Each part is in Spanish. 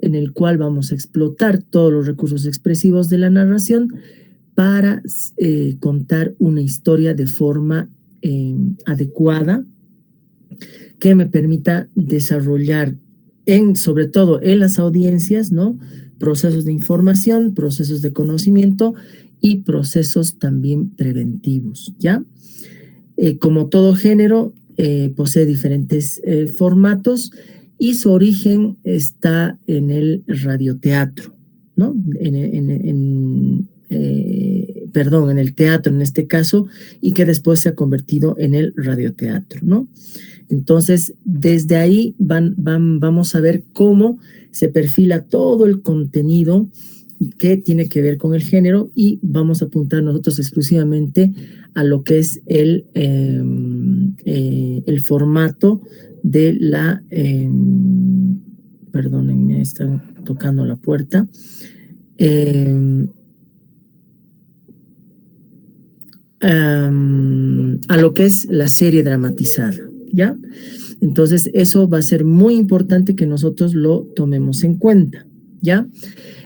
en el cual vamos a explotar todos los recursos expresivos de la narración para contar una historia de forma adecuada que me permita desarrollar sobre todo en las audiencias, ¿no? Procesos de información, procesos de conocimiento y procesos también preventivos, ¿ya? Como todo género, posee diferentes formatos y su origen está en el radioteatro, ¿no? Perdón, en el teatro en este caso, y que después se ha convertido en el radioteatro, ¿no? Entonces, desde ahí vamos a ver cómo se perfila todo el contenido que tiene que ver con el género y vamos a apuntar nosotros exclusivamente a lo que es el formato de la... perdónenme, están tocando la puerta. A lo que es la serie dramatizada, ¿ya? Entonces, eso va a ser muy importante que nosotros lo tomemos en cuenta, ¿ya?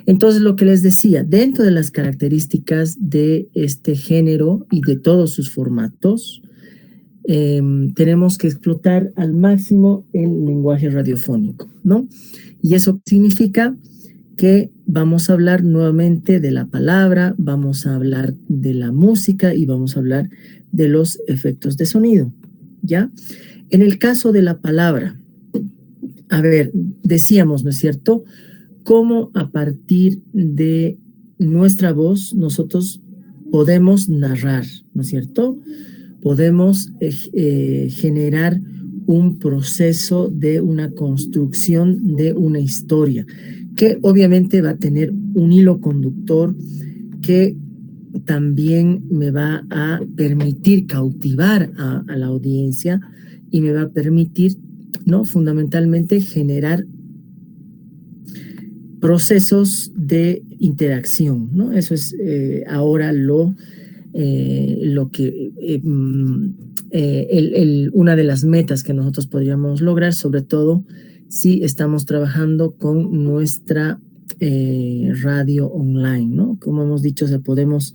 Entonces, lo que les decía, dentro de las características de este género y de todos sus formatos, tenemos que explotar al máximo el lenguaje radiofónico, ¿no? Y eso significa que vamos a hablar nuevamente de la palabra, vamos a hablar de la música y vamos a hablar de los efectos de sonido, ¿ya? En el caso de la palabra, a ver, decíamos, ¿no es cierto?, cómo a partir de nuestra voz nosotros podemos narrar, ¿no es cierto? Podemos generar un proceso de una construcción de una historia que obviamente va a tener un hilo conductor que también me va a permitir cautivar a la audiencia y me va a permitir, ¿no?, fundamentalmente generar procesos de interacción, ¿no? Eso es ahora lo que una de las metas que nosotros podríamos lograr, sobre todo si estamos trabajando con nuestra radio online, ¿no? Como hemos dicho, podemos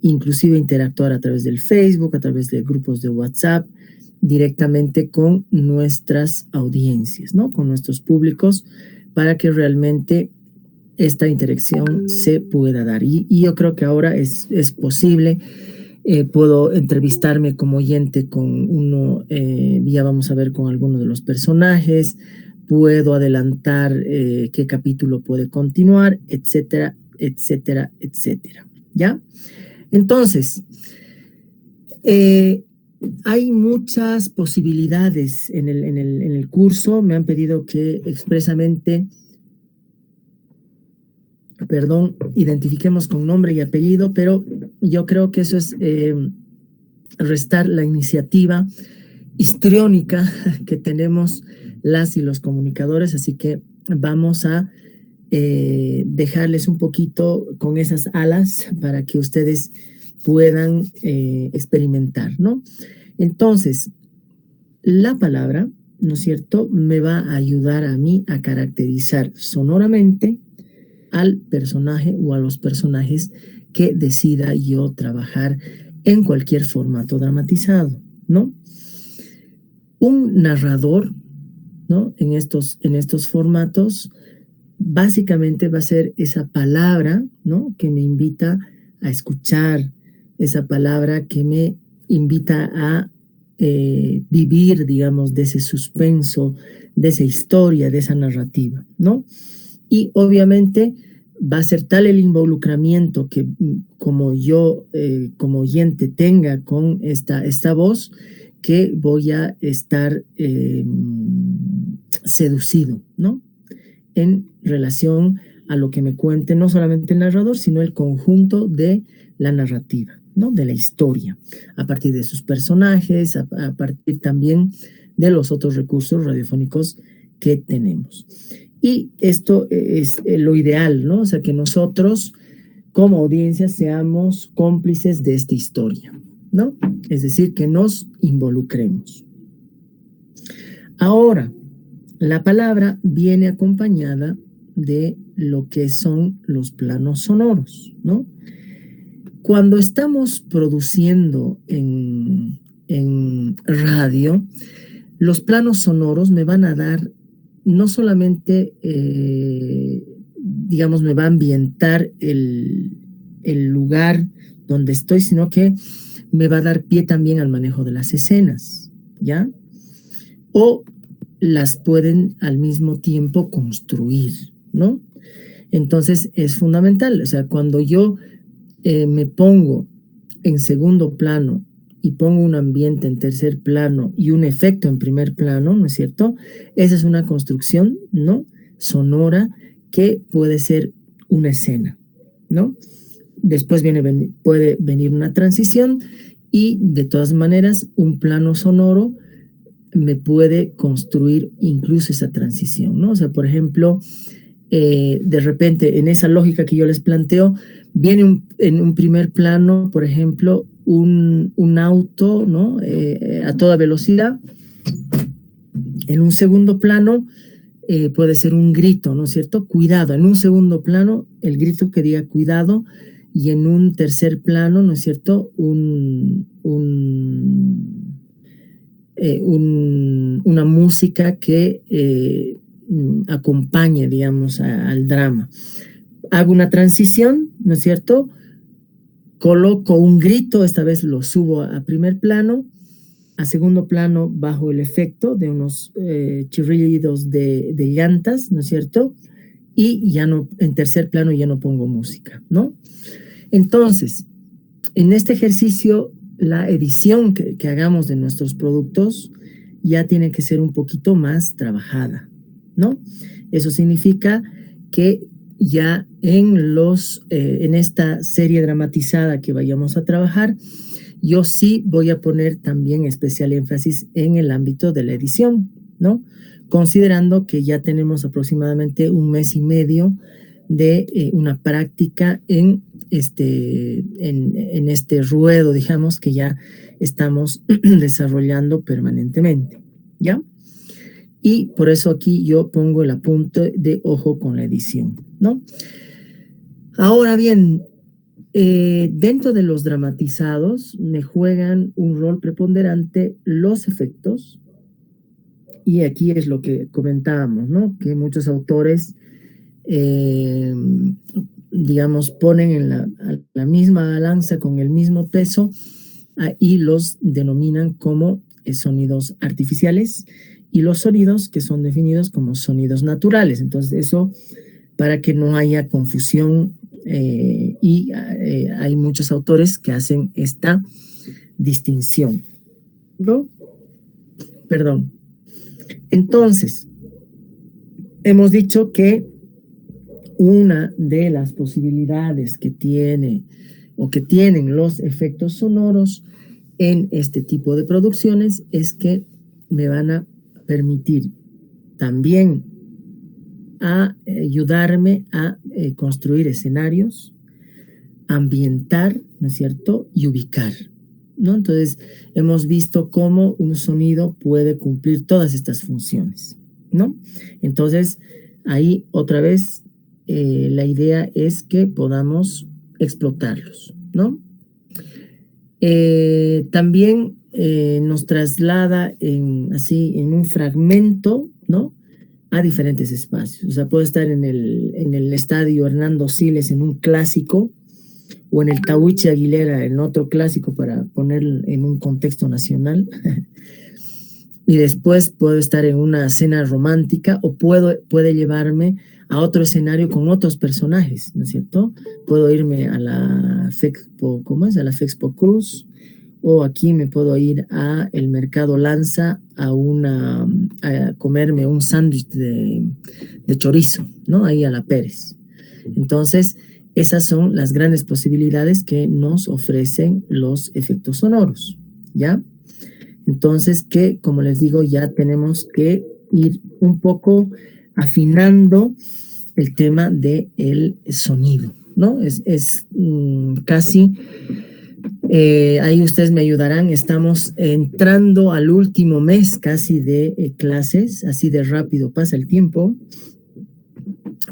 inclusive interactuar a través del Facebook, a través de grupos de WhatsApp, directamente con nuestras audiencias, ¿no? Con nuestros públicos, para que realmente esta interacción se pueda dar. Y yo creo que ahora es posible. Puedo entrevistarme como oyente con uno, ya vamos a ver con alguno de los personajes, puedo adelantar qué capítulo puede continuar, etcétera, etcétera, etcétera, ¿ya? Entonces, hay muchas posibilidades en el curso. Me han pedido que expresamente, identifiquemos con nombre y apellido, pero yo creo que eso es restar la iniciativa histriónica que tenemos las y los comunicadores, así que vamos a dejarles un poquito con esas alas para que ustedes puedan experimentar, ¿no? Entonces, la palabra, ¿no es cierto?, me va a ayudar a mí a caracterizar sonoramente al personaje o a los personajes que decida yo trabajar en cualquier formato dramatizado, ¿no? Un narrador, ¿no?, en estos formatos, básicamente va a ser esa palabra, ¿no?, que me invita a escuchar, esa palabra que me invita a vivir, digamos, de ese suspenso, de esa historia, de esa narrativa, ¿no? Y obviamente va a ser tal el involucramiento que como yo, como oyente, tenga con esta voz, que voy a estar seducido, ¿no?, en relación a lo que me cuente no solamente el narrador, sino el conjunto de la narrativa, ¿no?, de la historia, a partir de sus personajes, a partir también de los otros recursos radiofónicos que tenemos. Y esto es lo ideal, ¿no? O sea, que nosotros como audiencia seamos cómplices de esta historia, ¿no? Es decir, que nos involucremos. Ahora, la palabra viene acompañada de lo que son los planos sonoros, ¿no? Cuando estamos produciendo en radio, los planos sonoros me van a dar no solamente, digamos, me va a ambientar el lugar donde estoy, sino que me va a dar pie también al manejo de las escenas, ¿ya? O las pueden al mismo tiempo construir, ¿no? Entonces es fundamental, o sea, cuando yo me pongo en segundo plano y pongo un ambiente en tercer plano y un efecto en primer plano, ¿no es cierto? Esa es una construcción, ¿no? Sonora que puede ser una escena, ¿no? Después puede venir una transición y de todas maneras un plano sonoro me puede construir incluso esa transición, ¿no? O sea, por ejemplo, de repente en esa lógica que yo les planteo, viene en un primer plano, por ejemplo, un auto, ¿no? A toda velocidad. En un segundo plano puede ser un grito, ¿no es cierto? Cuidado. En un segundo plano, el grito que diga cuidado. Y en un tercer plano, ¿no es cierto? Una música que acompañe, digamos, al drama. Hago una transición, ¿no es cierto? Coloco un grito, esta vez lo subo a primer plano, a segundo plano bajo el efecto de unos chirridos de llantas, ¿no es cierto? Y ya no, en tercer plano ya no pongo música, ¿no? Entonces, en este ejercicio, la edición que hagamos de nuestros productos ya tiene que ser un poquito más trabajada, ¿no? Eso significa que ya en esta serie dramatizada que vayamos a trabajar, yo sí voy a poner también especial énfasis en el ámbito de la edición, ¿no? Considerando que ya tenemos aproximadamente 1 mes y medio de una práctica en este ruedo, digamos, que ya estamos desarrollando permanentemente, ¿ya? Y por eso aquí yo pongo el apunte de ojo con la edición, ¿no? Ahora bien, dentro de los dramatizados me juegan un rol preponderante los efectos, y aquí es lo que comentábamos, ¿no? Que muchos autores, digamos, ponen en la misma balanza con el mismo peso y los denominan como sonidos artificiales y los sonidos que son definidos como sonidos naturales. Entonces eso para que no haya confusión y hay muchos autores que hacen esta distinción, ¿no? Perdón. Entonces, hemos dicho que una de las posibilidades que tiene o que tienen los efectos sonoros en este tipo de producciones es que me van a permitir también ayudarme a construir escenarios, ambientar, ¿no es cierto? Y ubicar, ¿no? Entonces, hemos visto cómo un sonido puede cumplir todas estas funciones, ¿no? Entonces, ahí otra vez la idea es que podamos explotarlos, ¿no? También nos traslada en un fragmento, ¿no? A diferentes espacios. O sea, puedo estar en el estadio Hernando Siles en un clásico o en el Tahuichi Aguilera en otro clásico para poner en un contexto nacional. Y después puedo estar en una cena romántica o puede llevarme a otro escenario con otros personajes, ¿no es cierto? Puedo irme a la Fexpo, ¿cómo es? A la Fexpo Cruz, o aquí me puedo ir a el Mercado Lanza a comerme un sándwich de chorizo, ¿no? Ahí a la Pérez. Entonces, esas son las grandes posibilidades que nos ofrecen los efectos sonoros, ¿ya? Entonces, que como les digo, ya tenemos que ir un poco afinando el tema del sonido, ¿no? Es casi, ahí ustedes me ayudarán, estamos entrando al último mes casi de clases, así de rápido pasa el tiempo.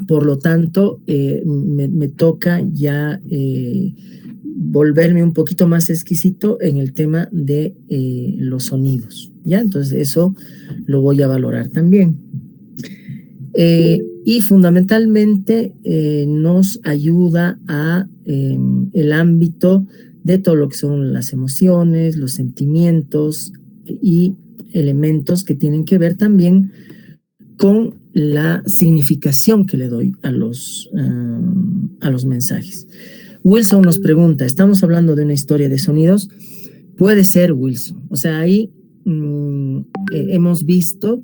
Por lo tanto, me toca ya volverme un poquito más exquisito en el tema de los sonidos, ¿ya? Entonces eso lo voy a valorar también. Y fundamentalmente nos ayuda a el ámbito de todo lo que son las emociones, los sentimientos y elementos que tienen que ver también con la significación que le doy a los mensajes. Wilson nos pregunta, ¿estamos hablando de una historia de sonidos? Puede ser, Wilson. O sea, ahí hemos visto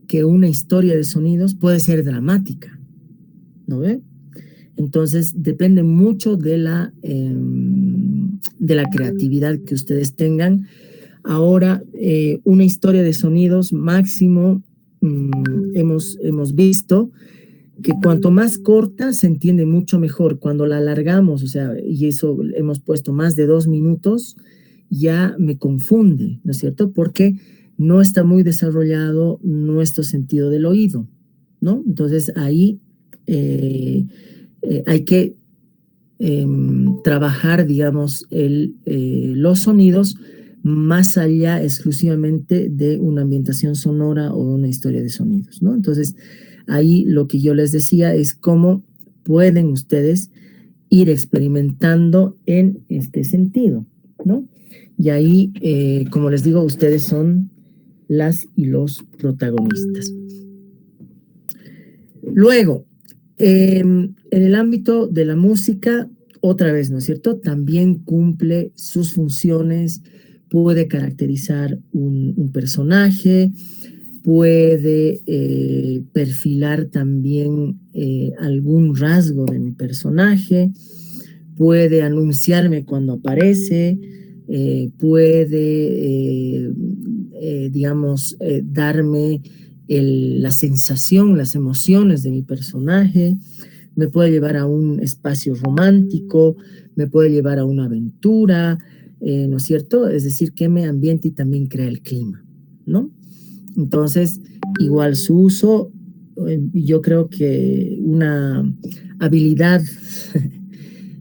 que una historia de sonidos puede ser dramática, ¿no ve? Entonces, depende mucho de la creatividad que ustedes tengan. Ahora, una historia de sonidos máximo, hemos visto que cuanto más corta se entiende mucho mejor. Cuando la alargamos, o sea, y eso hemos puesto más de 2 minutos, ya me confunde, ¿no es cierto? Porque no está muy desarrollado nuestro sentido del oído, ¿no? Entonces ahí hay que trabajar, digamos, los sonidos más allá exclusivamente de una ambientación sonora o una historia de sonidos, ¿no? Entonces, ahí lo que yo les decía es cómo pueden ustedes ir experimentando en este sentido, ¿no? Y ahí, como les digo, ustedes son las y los protagonistas. Luego, en el ámbito de la música, otra vez, ¿no es cierto? También cumple sus funciones, puede caracterizar un personaje, puede perfilar también algún rasgo de mi personaje, puede anunciarme cuando aparece, puede, digamos, darme la sensación, las emociones de mi personaje, me puede llevar a un espacio romántico, me puede llevar a una aventura, ¿no es cierto? Es decir, que me ambiente y también crea el clima, ¿no? Entonces, igual su uso, yo creo que una habilidad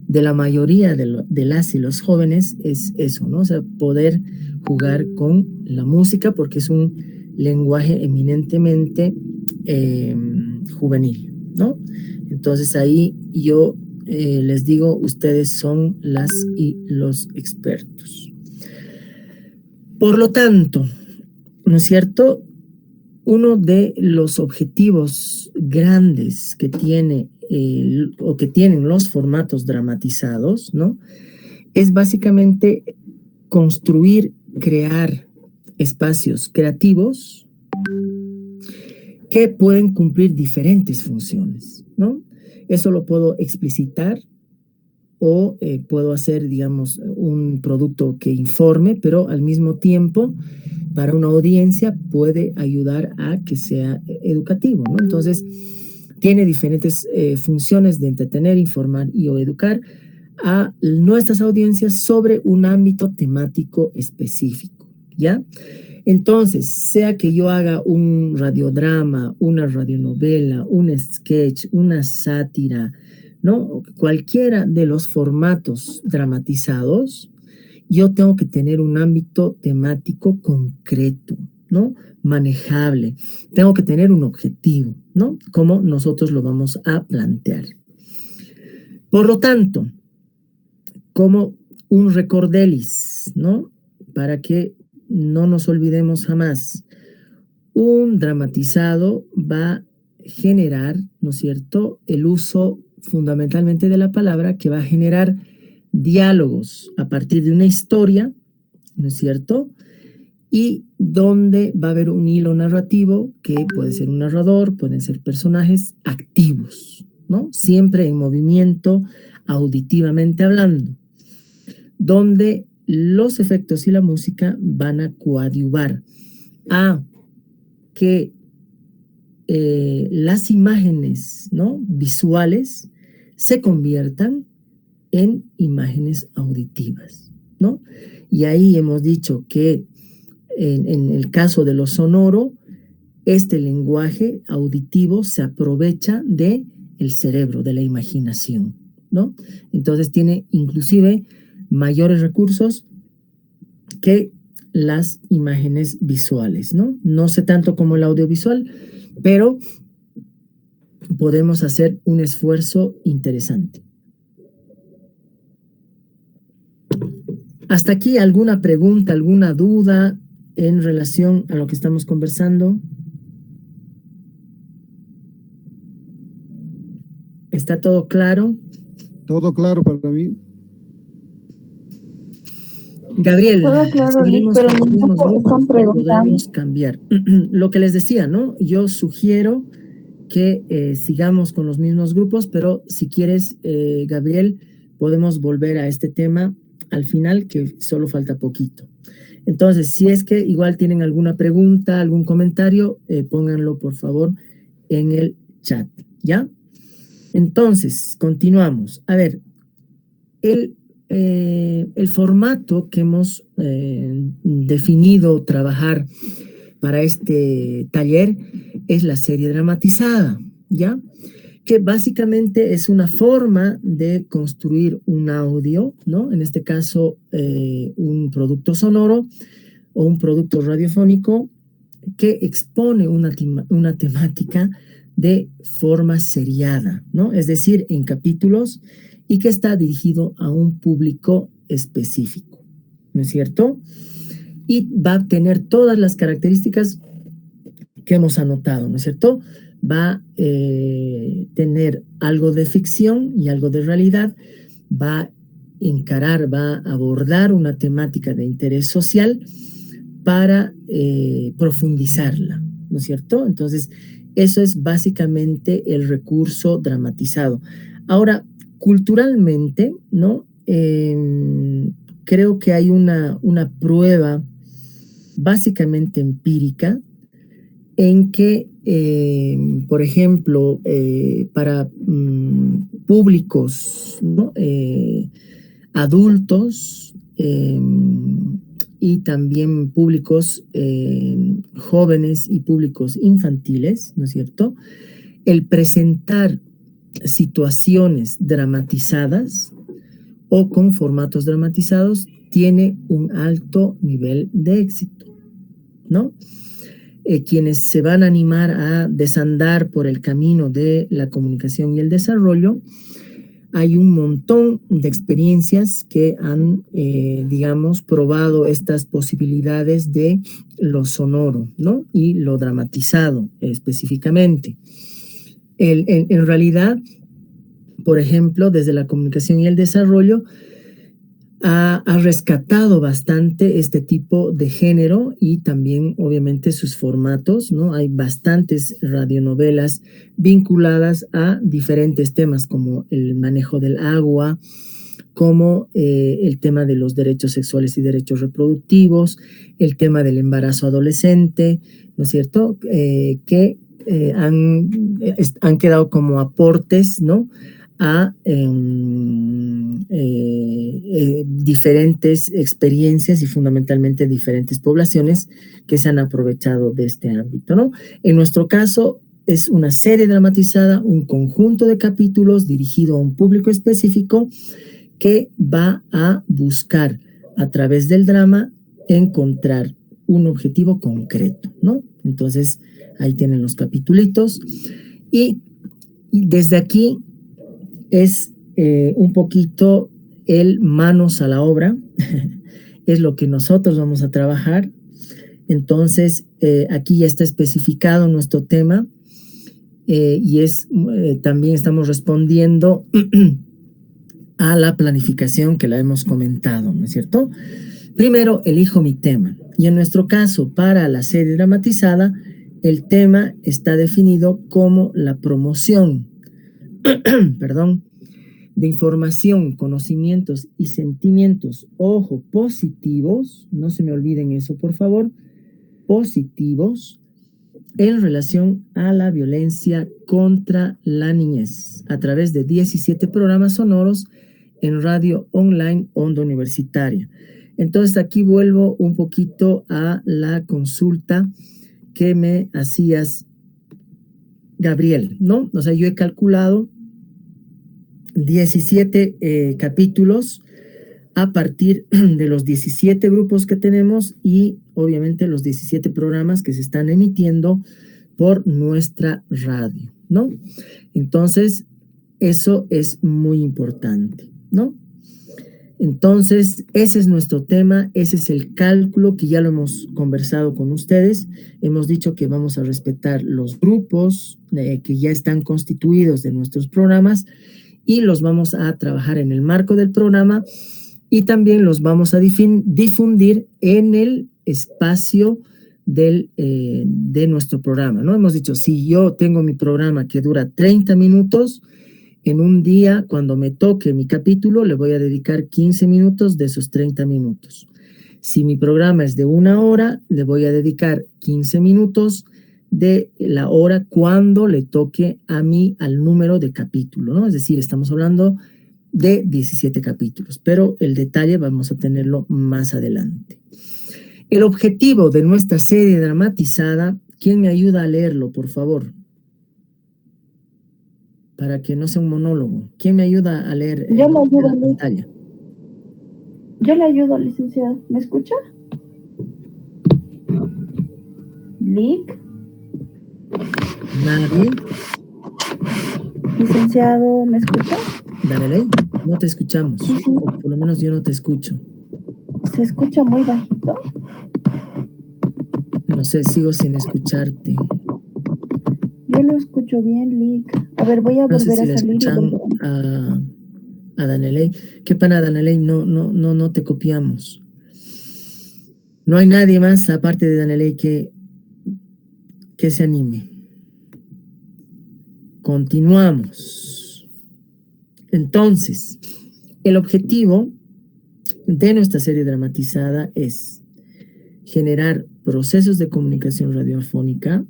de la mayoría de las y los jóvenes es eso, ¿no? O sea, poder jugar con la música porque es un lenguaje eminentemente juvenil, ¿no? Entonces ahí yo les digo, ustedes son las y los expertos. Por lo tanto, ¿no es cierto? Uno de los objetivos grandes que tiene o que tienen los formatos dramatizados, ¿no? Es básicamente construir, crear espacios creativos que pueden cumplir diferentes funciones, ¿no? Eso lo puedo explicitar o puedo hacer, digamos, un producto que informe, pero al mismo tiempo, para una audiencia puede ayudar a que sea educativo, ¿no? Entonces, tiene diferentes funciones de entretener, informar y o educar a nuestras audiencias sobre un ámbito temático específico, ¿ya? Entonces, sea que yo haga un radiodrama, una radionovela, un sketch, una sátira, ¿no? Cualquiera de los formatos dramatizados, yo tengo que tener un ámbito temático concreto, ¿no? Manejable. Tengo que tener un objetivo, ¿no? Como nosotros lo vamos a plantear. Por lo tanto, como un recordelis, ¿no? Para que no nos olvidemos jamás. Un dramatizado va a generar, ¿no es cierto?, el uso fundamentalmente de la palabra que va a generar diálogos a partir de una historia, ¿no es cierto? Y donde va a haber un hilo narrativo que puede ser un narrador, pueden ser personajes activos, ¿no? Siempre en movimiento, auditivamente hablando, donde los efectos y la música van a coadyuvar a que las imágenes, ¿no?, visuales se conviertan en imágenes auditivas, ¿no? Y ahí hemos dicho que en el caso de lo sonoro, este lenguaje auditivo se aprovecha de el cerebro, de la imaginación, ¿no? Entonces tiene inclusive mayores recursos que las imágenes visuales, ¿no? No sé tanto como el audiovisual, pero podemos hacer un esfuerzo interesante. Hasta aquí, ¿alguna pregunta, alguna duda en relación a lo que estamos conversando? ¿Está todo claro? Todo claro para mí. Gabriel, Todo claro, Lick, seguimos pero con los mismos me están grupos, preguntando. podemos cambiar. Lo que les decía, ¿no? Yo sugiero que sigamos con los mismos grupos, pero si quieres, Gabriel, podemos volver a este tema al final, que solo falta poquito. Entonces, si es que igual tienen alguna pregunta, algún comentario, pónganlo por favor en el chat, ¿ya? Entonces, continuamos. A ver, el formato que hemos definido trabajar para este taller es la serie dramatizada, ¿ya? Que básicamente es una forma de construir un audio, ¿no? En este caso, un producto sonoro o un producto radiofónico que expone una temática de forma seriada, ¿no? Es decir, en capítulos y que está dirigido a un público específico, ¿no es cierto? Y va a tener todas las características que hemos anotado, ¿no es cierto? Va a tener algo de ficción y algo de realidad, va a encarar, va a abordar una temática de interés social para profundizarla, ¿no es cierto? Entonces, eso es básicamente el recurso dramatizado. Ahora, culturalmente, ¿no? Creo que hay una prueba básicamente empírica en que, por ejemplo, para públicos, ¿no? Adultos y también públicos jóvenes y públicos infantiles, ¿no es cierto? El presentar situaciones dramatizadas o con formatos dramatizados tiene un alto nivel de éxito, ¿no? Quienes se van a animar a desandar por el camino de la comunicación y el desarrollo, hay un montón de experiencias que han, digamos, probado estas posibilidades de lo sonoro, ¿no? Y lo dramatizado específicamente. En realidad, por ejemplo, desde la comunicación y el desarrollo, ha rescatado bastante este tipo de género y también obviamente sus formatos, ¿no? Hay bastantes radionovelas vinculadas a diferentes temas como el manejo del agua, como el tema de los derechos sexuales y derechos reproductivos, el tema del embarazo adolescente, ¿no es cierto? Que han quedado como aportes, ¿no? A diferentes experiencias y fundamentalmente diferentes poblaciones que se han aprovechado de este ámbito, ¿no? En nuestro caso es una serie dramatizada, un conjunto de capítulos dirigido a un público específico que va a buscar a través del drama encontrar un objetivo concreto, ¿no? Entonces ahí tienen los capitulitos y desde aquí es un poquito el manos a la obra, es lo que nosotros vamos a trabajar. Entonces, aquí ya está especificado nuestro tema y también estamos respondiendo a la planificación que la hemos comentado, ¿no es cierto? Primero, elijo mi tema. Y en nuestro caso, para la serie dramatizada, el tema está definido como la promoción, perdón, de información, conocimientos y sentimientos, ojo, positivos, no se me olviden eso, por favor, positivos en relación a la violencia contra la niñez, a través de 17 programas sonoros en radio online Onda Universitaria. Entonces aquí vuelvo un poquito a la consulta que me hacías, Gabriel, ¿no? O sea, yo he calculado 17 capítulos a partir de los 17 grupos que tenemos y obviamente los 17 programas que se están emitiendo por nuestra radio, ¿no? Entonces, eso es muy importante, ¿no? Entonces, ese es nuestro tema, ese es el cálculo que ya lo hemos conversado con ustedes. Hemos dicho que vamos a respetar los grupos que ya están constituidos de nuestros programas y los vamos a trabajar en el marco del programa y también los vamos a difundir en el espacio de nuestro programa, ¿no? Hemos dicho, si yo tengo mi programa que dura 30 minutos, en un día, cuando me toque mi capítulo, le voy a dedicar 15 minutos de esos 30 minutos. Si mi programa es de 1 hora, le voy a dedicar 15 minutos de la hora cuando le toque a mí al número de capítulo, ¿no? Es decir, estamos hablando de 17 capítulos, pero el detalle vamos a tenerlo más adelante. El objetivo de nuestra serie dramatizada, ¿quién me ayuda a leerlo, por favor? Para que no sea un monólogo. ¿Quién me ayuda a leer Yo le ayudo, la pantalla? Yo le ayudo, licenciado. ¿Me escucha? Lic. ¿Nadie? Licenciado, ¿me escucha? Dale, no te escuchamos. Sí. O por lo menos yo no te escucho. ¿Se escucha muy bajito? No sé, sigo sin escucharte. Yo lo escucho bien, Lic. A ver, voy a volver a salir y volver a Daneley. ¿Qué pena, Daneley? No te copiamos. No hay nadie más aparte de Daneley que se anime. Continuamos. Entonces, el objetivo de nuestra serie dramatizada es generar procesos de comunicación radiofónica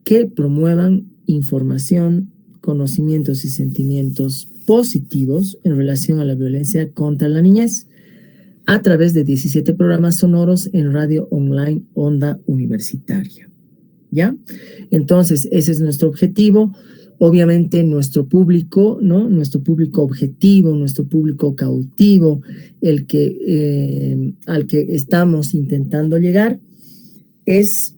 que promuevan información, conocimientos y sentimientos positivos en relación a la violencia contra la niñez a través de 17 programas sonoros en radio online Onda Universitaria. ¿Ya? Entonces, ese es nuestro objetivo. Obviamente, nuestro público, ¿no? Nuestro público objetivo, nuestro público cautivo, al que estamos intentando llegar, es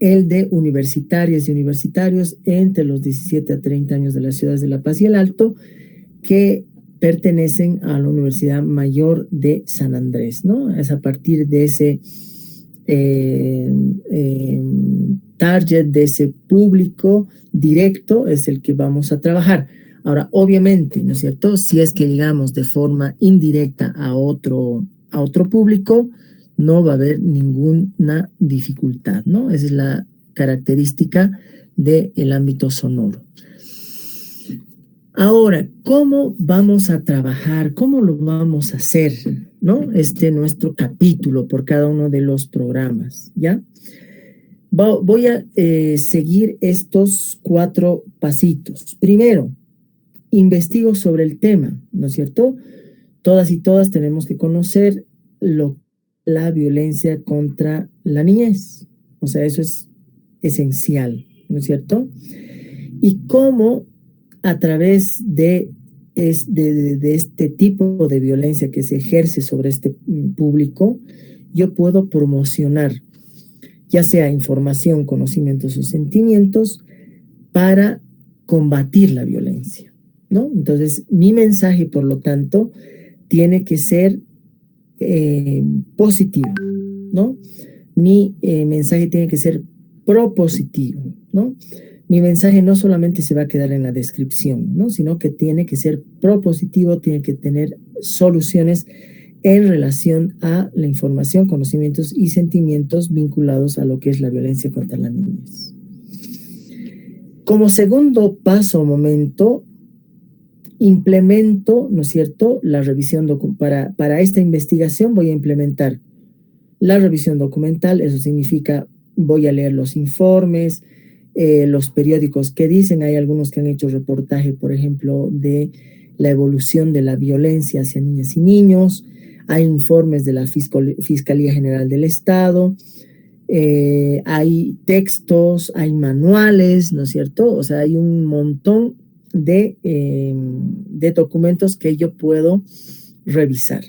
el de universitarias y universitarios entre los 17 a 30 años de las ciudades de La Paz y El Alto, que pertenecen a la Universidad Mayor de San Andrés, ¿no? Es a partir de ese target, de ese público directo, es el que vamos a trabajar. Ahora, obviamente, ¿no es cierto? Si es que llegamos de forma indirecta a otro público, no va a haber ninguna dificultad, ¿no? Esa es la característica del ámbito sonoro. Ahora, ¿cómo vamos a trabajar? ¿Cómo lo vamos a hacer? ¿No? Nuestro capítulo por cada uno de los programas, ¿ya? Voy a seguir estos 4 pasitos. Primero, investigo sobre el tema, ¿no es cierto? Todas y todas tenemos que conocer la violencia contra la niñez. O sea, eso es esencial, ¿no es cierto? Y cómo a través de este tipo de violencia que se ejerce sobre este público, yo puedo promocionar, ya sea información, conocimientos o sentimientos, para combatir la violencia, ¿no? Entonces, mi mensaje, por lo tanto, tiene que ser positivo, ¿no? Mi mensaje tiene que ser propositivo, ¿no? Mi mensaje no solamente se va a quedar en la descripción, ¿no? Sino que tiene que ser propositivo, tiene que tener soluciones en relación a la información, conocimientos y sentimientos vinculados a lo que es la violencia contra la niñez. Como segundo paso o momento, implemento, ¿no es cierto?, la revisión para esta investigación voy a implementar la revisión documental. Eso significa voy a leer los informes, los periódicos que dicen. Hay algunos que han hecho reportaje, por ejemplo, de la evolución de la violencia hacia niñas y niños. Hay informes de la Fiscalía General del Estado, hay textos, hay manuales, ¿no es cierto? O sea, hay un montón de documentos que yo puedo revisar.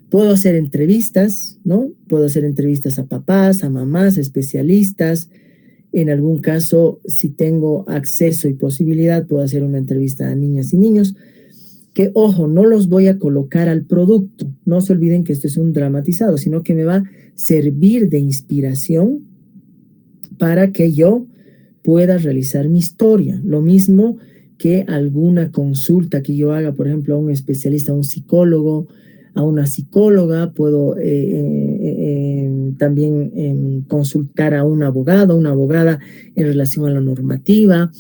Puedo hacer entrevistas, ¿no? Puedo hacer entrevistas a papás, a mamás, a especialistas. En algún caso, si tengo acceso y posibilidad, puedo hacer una entrevista a niñas y niños, que, ojo, no los voy a colocar al producto. No se olviden que esto es un dramatizado, sino que me va a servir de inspiración para que yo pueda realizar mi historia. Lo mismo que alguna consulta que yo haga, por ejemplo, a un especialista, a un psicólogo, a una psicóloga, puedo también consultar a un abogado, una abogada en relación a la normativa,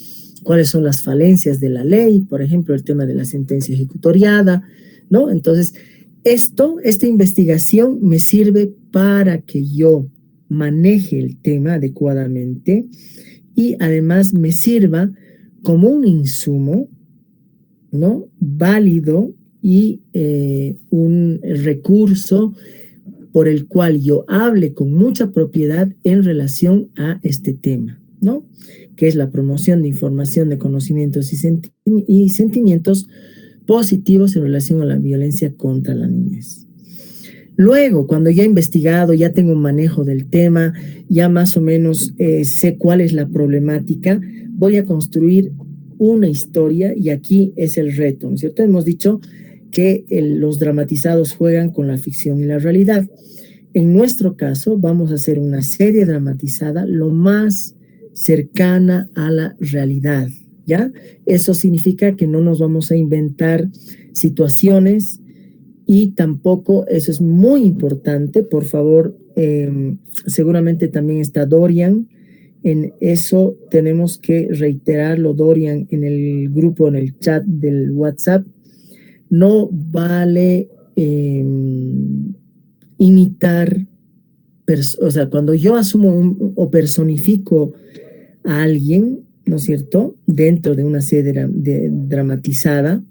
cuáles son las falencias de la ley, por ejemplo, el tema de la sentencia ejecutoriada, ¿no? Entonces, esta investigación me sirve para que yo maneje el tema adecuadamente y además me sirva como un insumo, ¿no? Válido y un recurso por el cual yo hable con mucha propiedad en relación a este tema, ¿no? Que es la promoción de información, de conocimientos y sentimientos positivos en relación a la violencia contra la niñez. Luego, cuando ya he investigado, ya tengo un manejo del tema, ya más o menos sé cuál es la problemática, voy a construir una historia y aquí es el reto, ¿no es cierto? Hemos dicho que los dramatizados juegan con la ficción y la realidad. En nuestro caso, vamos a hacer una serie dramatizada lo más cercana a la realidad, ¿ya? Eso significa que no nos vamos a inventar situaciones y tampoco, eso es muy importante, por favor, seguramente también está Dorian, en eso tenemos que reiterarlo, Dorian, en el grupo, en el chat del WhatsApp, no vale imitar, o sea, cuando yo asumo o personifico a alguien, ¿no es cierto?, dentro de una serie dramatizada,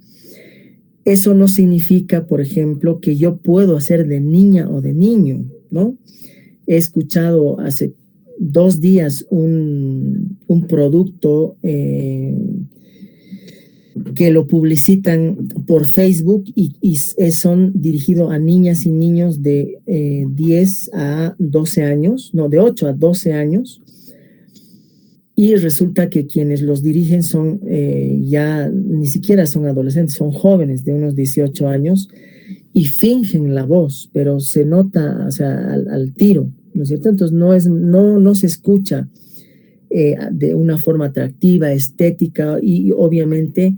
eso no significa, por ejemplo, que yo puedo hacer de niña o de niño, ¿no? He escuchado hace 2 días un producto que lo publicitan por Facebook y son dirigidos a niñas y niños de 10 a 12 años, no, de 8 a 12 años, y resulta que quienes los dirigen son ya ni siquiera son adolescentes, son jóvenes de unos 18 años y fingen la voz, pero se nota, o sea, al tiro, ¿no es cierto? Entonces no se escucha de una forma atractiva, estética y obviamente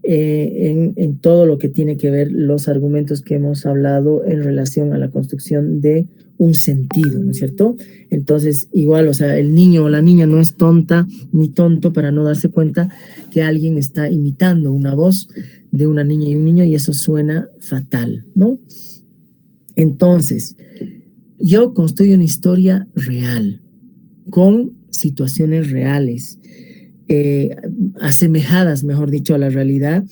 en todo lo que tiene que ver los argumentos que hemos hablado en relación a la construcción de un sentido, ¿no es cierto? Entonces, igual, o sea, el niño o la niña no es tonta ni tonto para no darse cuenta que alguien está imitando una voz de una niña y un niño y eso suena fatal, ¿no? Entonces, yo construyo una historia real, con situaciones reales, asemejadas, mejor dicho, a la realidad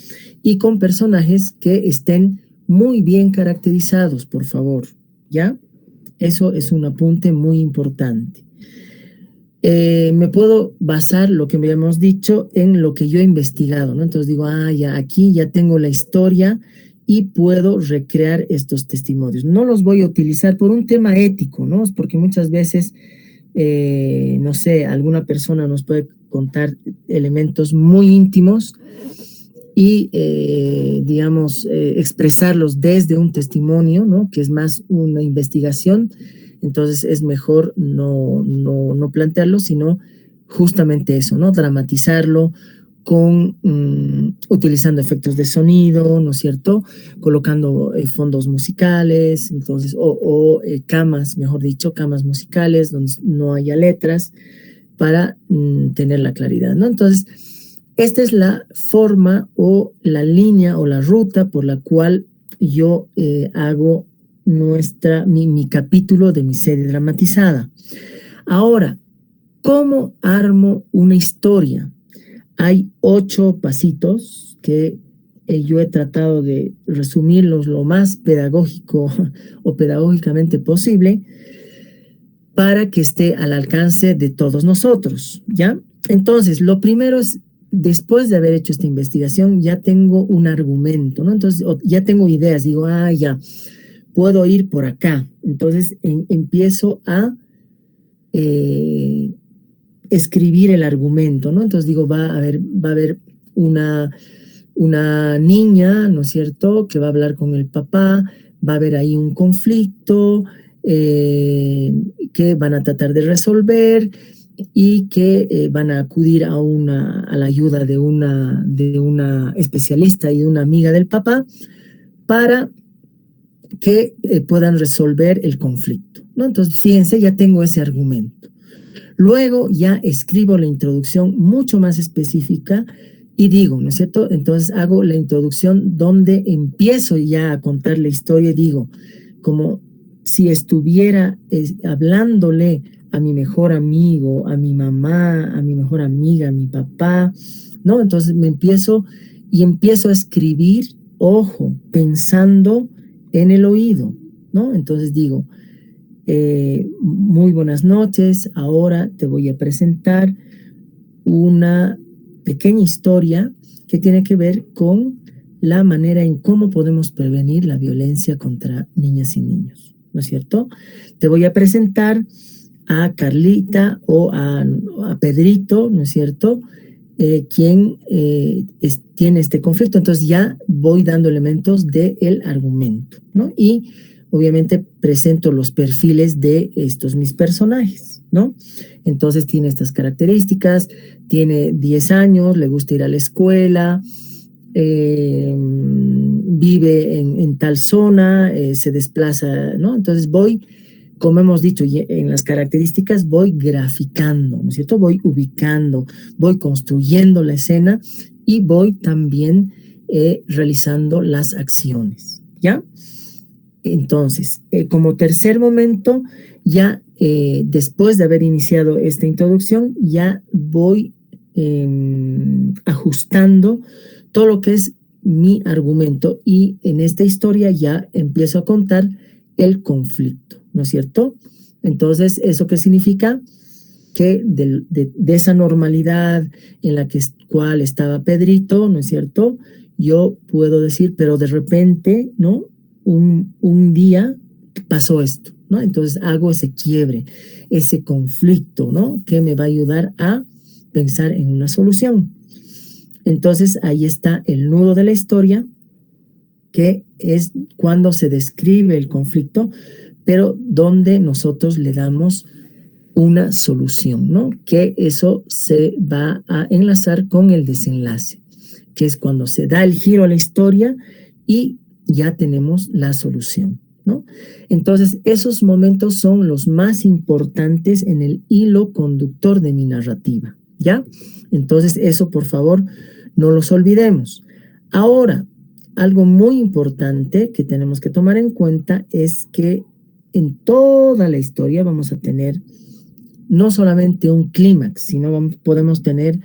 y con personajes que estén muy bien caracterizados, por favor, ¿ya? Eso es un apunte muy importante. Me puedo basar, lo que habíamos dicho, en lo que yo he investigado, ¿no? Entonces digo, ya aquí ya tengo la historia y puedo recrear estos testimonios. No los voy a utilizar por un tema ético, ¿no? Porque muchas veces, no sé, alguna persona nos puede contar elementos muy íntimos y, digamos, expresarlos desde un testimonio, ¿no? Que es más una investigación. Entonces es mejor no plantearlo, sino justamente eso, ¿no? Dramatizarlo con utilizando efectos de sonido, ¿no es cierto? Colocando fondos musicales, entonces, o camas, mejor dicho, camas musicales donde no haya letras para tener la claridad, ¿no? Entonces, esta es la forma o la línea o la ruta por la cual yo hago mi capítulo de mi serie dramatizada. Ahora, ¿cómo armo una historia? Hay 8 pasitos que yo he tratado de resumirlos lo más pedagógico o pedagógicamente posible para que esté al alcance de todos nosotros, ¿ya? Entonces, lo primero es después de haber hecho esta investigación, ya tengo un argumento, ¿no? Entonces, ya tengo ideas, digo, ya, puedo ir por acá. Entonces, empiezo a escribir el argumento, ¿no? Entonces digo, va a haber una niña, ¿no es cierto?, que va a hablar con el papá, va a haber ahí un conflicto que van a tratar de resolver y que van a acudir a la ayuda de una especialista y de una amiga del papá para que puedan resolver el conflicto, ¿no? Entonces, fíjense, ya tengo ese argumento. Luego ya escribo la introducción mucho más específica y digo, ¿no es cierto? Entonces hago la introducción donde empiezo ya a contar la historia y digo, como si estuviera hablándole a mi mejor amigo, a mi mamá, a mi mejor amiga, a mi papá, ¿no? Entonces empiezo a escribir, ojo, pensando en el oído, ¿no? Entonces digo, muy buenas noches, ahora te voy a presentar una pequeña historia que tiene que ver con la manera en cómo podemos prevenir la violencia contra niñas y niños, ¿no es cierto? Te voy a presentar a Carlita o a Pedrito, ¿no es cierto?, quien tiene este conflicto. Entonces ya voy dando elementos del argumento, ¿no? Y obviamente presento los perfiles de estos mis personajes, ¿no? Entonces tiene estas características, tiene 10 años, le gusta ir a la escuela, vive en tal zona, se desplaza, ¿no? Entonces voy, como hemos dicho, en las características voy graficando, ¿no es cierto? Voy ubicando, voy construyendo la escena y voy también realizando las acciones, ¿ya? Entonces, como tercer momento, ya después de haber iniciado esta introducción, ya voy ajustando todo lo que es mi argumento y en esta historia ya empiezo a contar el conflicto, ¿no es cierto? Entonces, ¿eso qué significa? Que de esa normalidad en la cual estaba Pedrito, ¿no es cierto? Yo puedo decir, pero de repente, ¿no?, un día pasó esto, ¿no? Entonces hago ese quiebre, ese conflicto, ¿no?, que me va a ayudar a pensar en una solución. Entonces ahí está el nudo de la historia, que es cuando se describe el conflicto, pero donde nosotros le damos una solución, ¿no? Que eso se va a enlazar con el desenlace, que es cuando se da el giro a la historia y ya tenemos la solución, ¿no? Entonces, esos momentos son los más importantes en el hilo conductor de mi narrativa, ¿ya? Entonces, eso, por favor, no los olvidemos. Ahora, algo muy importante que tenemos que tomar en cuenta es que en toda la historia vamos a tener no solamente un clímax, sino podemos tener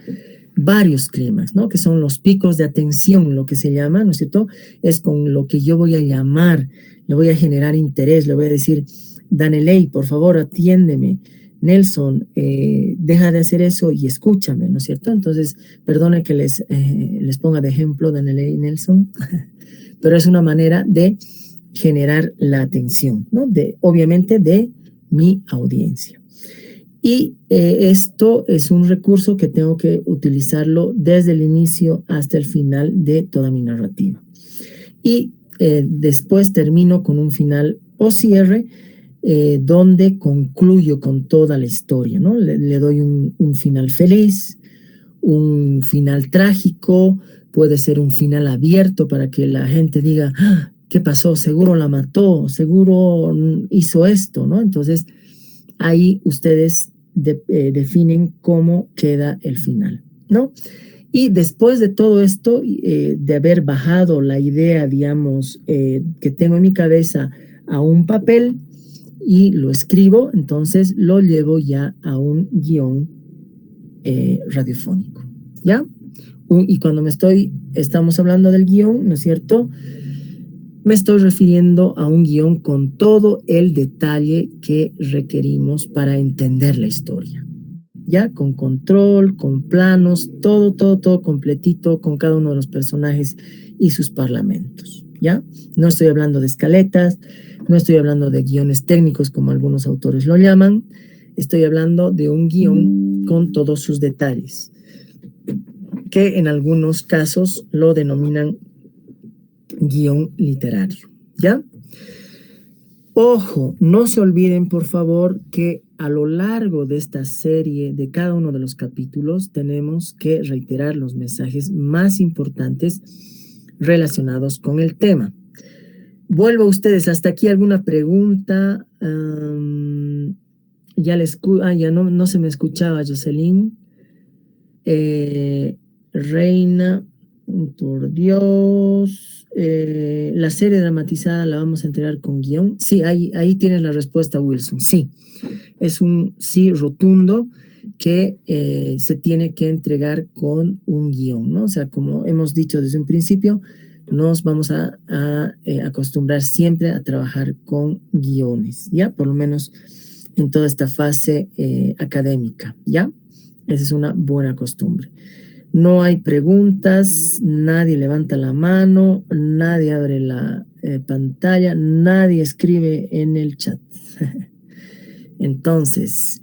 varios clímax, ¿no? Que son los picos de atención, lo que se llama, ¿no es cierto? Es con lo que yo voy a llamar, le voy a generar interés, le voy a decir, Danelei, por favor, atiéndeme. Nelson, deja de hacer eso y escúchame, ¿no es cierto? Entonces, perdone que les ponga de ejemplo Danelei y Nelson, pero es una manera de generar la atención, ¿no? Obviamente de mi audiencia. Y esto es un recurso que tengo que utilizarlo desde el inicio hasta el final de toda mi narrativa. Y después termino con un final o cierre donde concluyo con toda la historia, ¿no? Le doy un final feliz, un final trágico, puede ser un final abierto para que la gente diga, ¡ah! ¿Qué pasó? Seguro la mató, seguro hizo esto, ¿no? Entonces, ahí ustedes definen cómo queda el final, ¿no? Y después de todo esto, de haber bajado la idea, digamos, que tengo en mi cabeza a un papel y lo escribo, entonces lo llevo ya a un guión radiofónico, ¿ya? Y cuando estamos hablando del guión, ¿no es cierto?, me estoy refiriendo a un guión con todo el detalle que requerimos para entender la historia, ya con control, con planos, todo completito con cada uno de los personajes y sus parlamentos, ¿ya? No estoy hablando de escaletas, no estoy hablando de guiones técnicos como algunos autores lo llaman, estoy hablando de un guión con todos sus detalles, que en algunos casos lo denominan guión literario, ¿ya? Ojo, no se olviden, por favor, que a lo largo de esta serie, de cada uno de los capítulos, tenemos que reiterar los mensajes más importantes relacionados con el tema. Vuelvo a ustedes, ¿hasta aquí alguna pregunta? Ya no se me escuchaba, Jocelyn. Reina, por Dios. La serie dramatizada la vamos a entregar con guión. Sí, ahí tienes la respuesta, Wilson. Sí, es un sí rotundo que se tiene que entregar con un guión, ¿no? O sea, como hemos dicho desde un principio, nos vamos a acostumbrar siempre a trabajar con guiones, ¿ya? Por lo menos en toda esta fase académica, ¿ya? Esa es una buena costumbre. No hay preguntas, nadie levanta la mano, nadie abre la pantalla, nadie escribe en el chat. Entonces,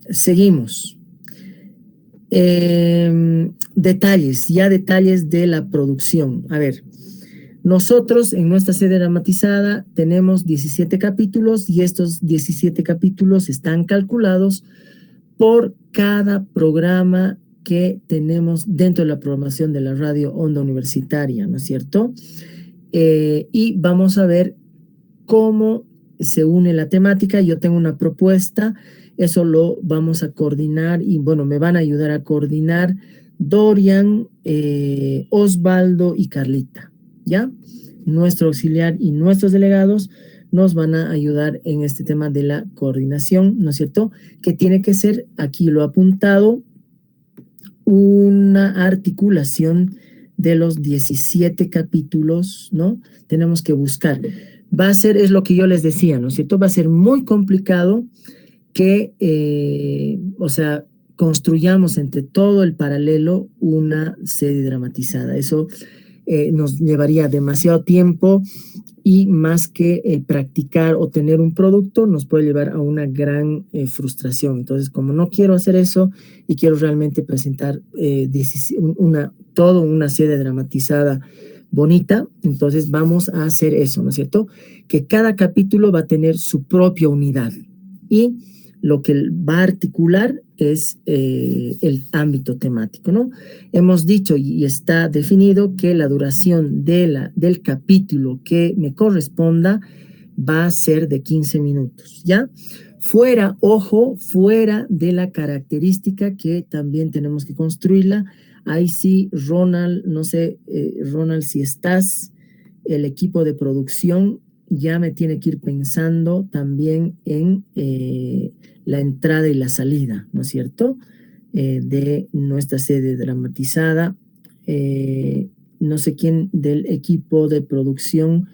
seguimos. Detalles de la producción. A ver, nosotros en nuestra serie dramatizada tenemos 17 capítulos y estos 17 capítulos están calculados por cada programa que tenemos dentro de la programación de la radio Onda Universitaria, ¿no es cierto? Y vamos a ver cómo se une la temática. Yo tengo una propuesta, eso lo vamos a coordinar y bueno, me van a ayudar a coordinar Dorian, Osvaldo y Carlita, ¿ya? Nuestro auxiliar y nuestros delegados nos van a ayudar en este tema de la coordinación, ¿no es cierto? Que tiene que ser, aquí lo he apuntado, una articulación de los 17 capítulos, ¿no? Tenemos que buscar. Va a ser, es lo que yo les decía, ¿no es cierto? Va a ser muy complicado que, o sea, construyamos entre todo el paralelo una serie dramatizada. Eso nos llevaría demasiado tiempo y más que practicar o tener un producto nos puede llevar a una gran frustración. Entonces, como no quiero hacer eso y quiero realmente presentar toda una serie dramatizada bonita, entonces vamos a hacer eso, ¿no es cierto? Que cada capítulo va a tener su propia unidad y lo que va a articular es el ámbito temático, ¿no? Hemos dicho y está definido que la duración del capítulo que me corresponda va a ser de 15 minutos, ¿ya? Fuera, ojo, fuera de la característica que también tenemos que construirla. Ahí sí, Ronald, no sé, Ronald, si estás, el equipo de producción ya me tiene que ir pensando también en la entrada y la salida, ¿no es cierto? De nuestra serie dramatizada. No sé quién del equipo de producción,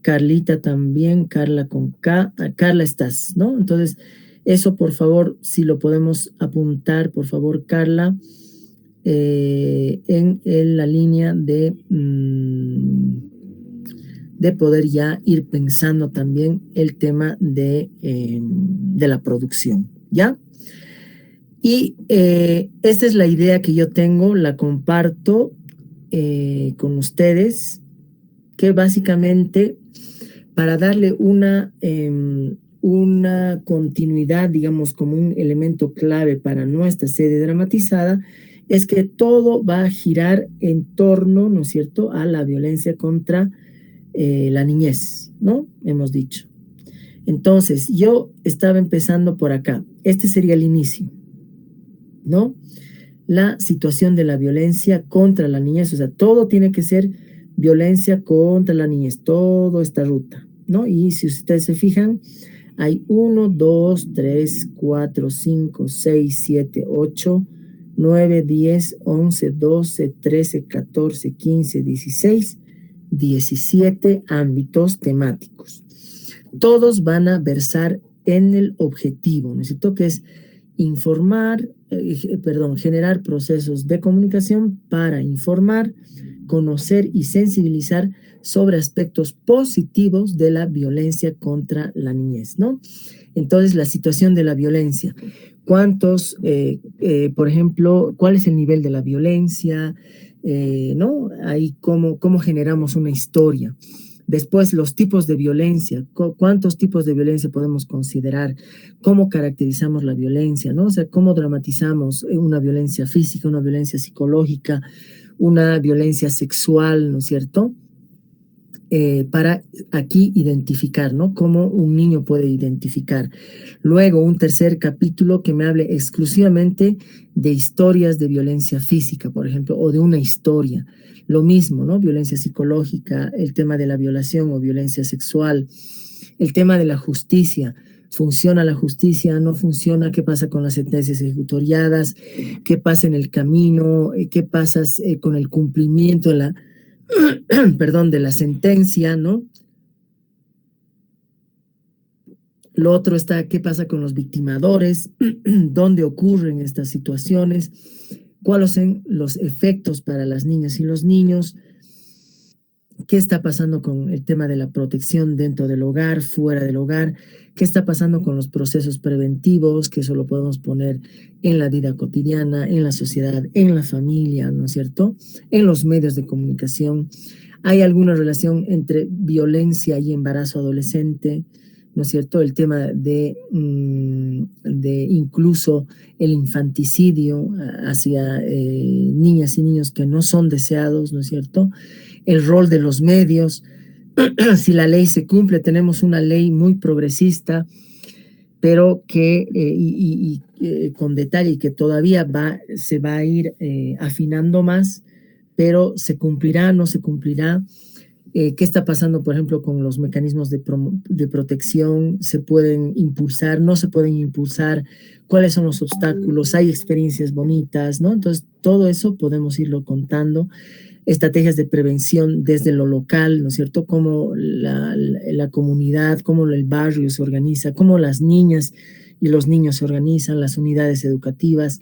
Carlita también, Carla con K, Carla estás, ¿no? Entonces, eso por favor, si lo podemos apuntar, por favor, Carla, en la línea de poder ya ir pensando también el tema de la producción, ¿ya? Y esta es la idea que yo tengo, la comparto con ustedes, que básicamente para darle una continuidad, digamos, como un elemento clave para nuestra serie dramatizada, es que todo va a girar en torno, ¿no es cierto?, a la violencia contra la niñez, ¿no? Hemos dicho. Entonces, yo estaba empezando por acá. Este sería el inicio, ¿no? La situación de la violencia contra la niñez, o sea, todo tiene que ser violencia contra la niñez, toda esta ruta, ¿no? Y si ustedes se fijan, hay 1, 2, 3, 4, 5, 6, 7, 8, 9, 10, 11, 12, 13, 14, 15, 16, 17 ámbitos temáticos. Todos van a versar en el objetivo, ¿no es cierto? Que es generar procesos de comunicación para informar, conocer y sensibilizar sobre aspectos positivos de la violencia contra la niñez, ¿no? Entonces, la situación de la violencia. Por ejemplo, cuál es el nivel de la violencia, ¿no? Ahí cómo generamos una historia. Después, los tipos de violencia, cuántos tipos de violencia podemos considerar, cómo caracterizamos la violencia, ¿no? O sea, cómo dramatizamos una violencia física, una violencia psicológica, una violencia sexual, ¿no es cierto? Para aquí identificar, ¿no? Cómo un niño puede identificar. Luego, un tercer capítulo que me hable exclusivamente de historias de violencia física, por ejemplo, o de una historia. Lo mismo, ¿no? Violencia psicológica, el tema de la violación o violencia sexual, el tema de la justicia. ¿Funciona la justicia? ¿No funciona? ¿Qué pasa con las sentencias ejecutoriadas? ¿Qué pasa en el camino? ¿Qué pasa con el cumplimiento de la perdón, de la sentencia, ¿no? Lo otro está, ¿qué pasa con los victimadores? ¿Dónde ocurren estas situaciones? ¿Cuáles son los efectos para las niñas y los niños? ¿Qué está pasando con el tema de la protección dentro del hogar, fuera del hogar? ¿Qué está pasando con los procesos preventivos? Que eso lo podemos poner en la vida cotidiana, en la sociedad, en la familia, ¿no es cierto? En los medios de comunicación. ¿Hay alguna relación entre violencia y embarazo adolescente? ¿No es cierto? El tema de incluso el infanticidio hacia niñas y niños que no son deseados, ¿no es cierto? El rol de los medios. Si la ley se cumple, tenemos una ley muy progresista, pero que con detalle y que todavía se va a ir afinando más, pero se cumplirá, no se cumplirá. ¿Qué está pasando, por ejemplo, con los mecanismos de protección? ¿Se pueden impulsar? ¿No se pueden impulsar? ¿Cuáles son los obstáculos? ¿Hay experiencias bonitas? ¿No? Entonces, todo eso podemos irlo contando. Estrategias de prevención desde lo local, ¿no es cierto? Cómo la comunidad, cómo el barrio se organiza, cómo las niñas y los niños se organizan, las unidades educativas,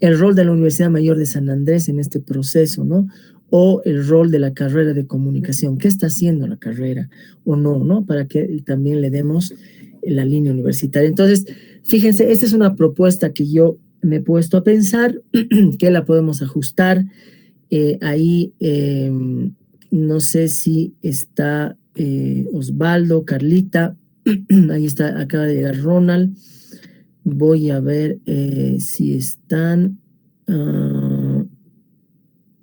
el rol de la Universidad Mayor de San Andrés en este proceso, ¿no? O el rol de la carrera de comunicación. ¿Qué está haciendo la carrera o no, no? Para que también le demos la línea universitaria. Entonces, fíjense, esta es una propuesta que yo me he puesto a pensar, que la podemos ajustar. Ahí no sé si está Osvaldo, Carlita, ahí está, acaba de llegar Ronald. Voy a ver si están.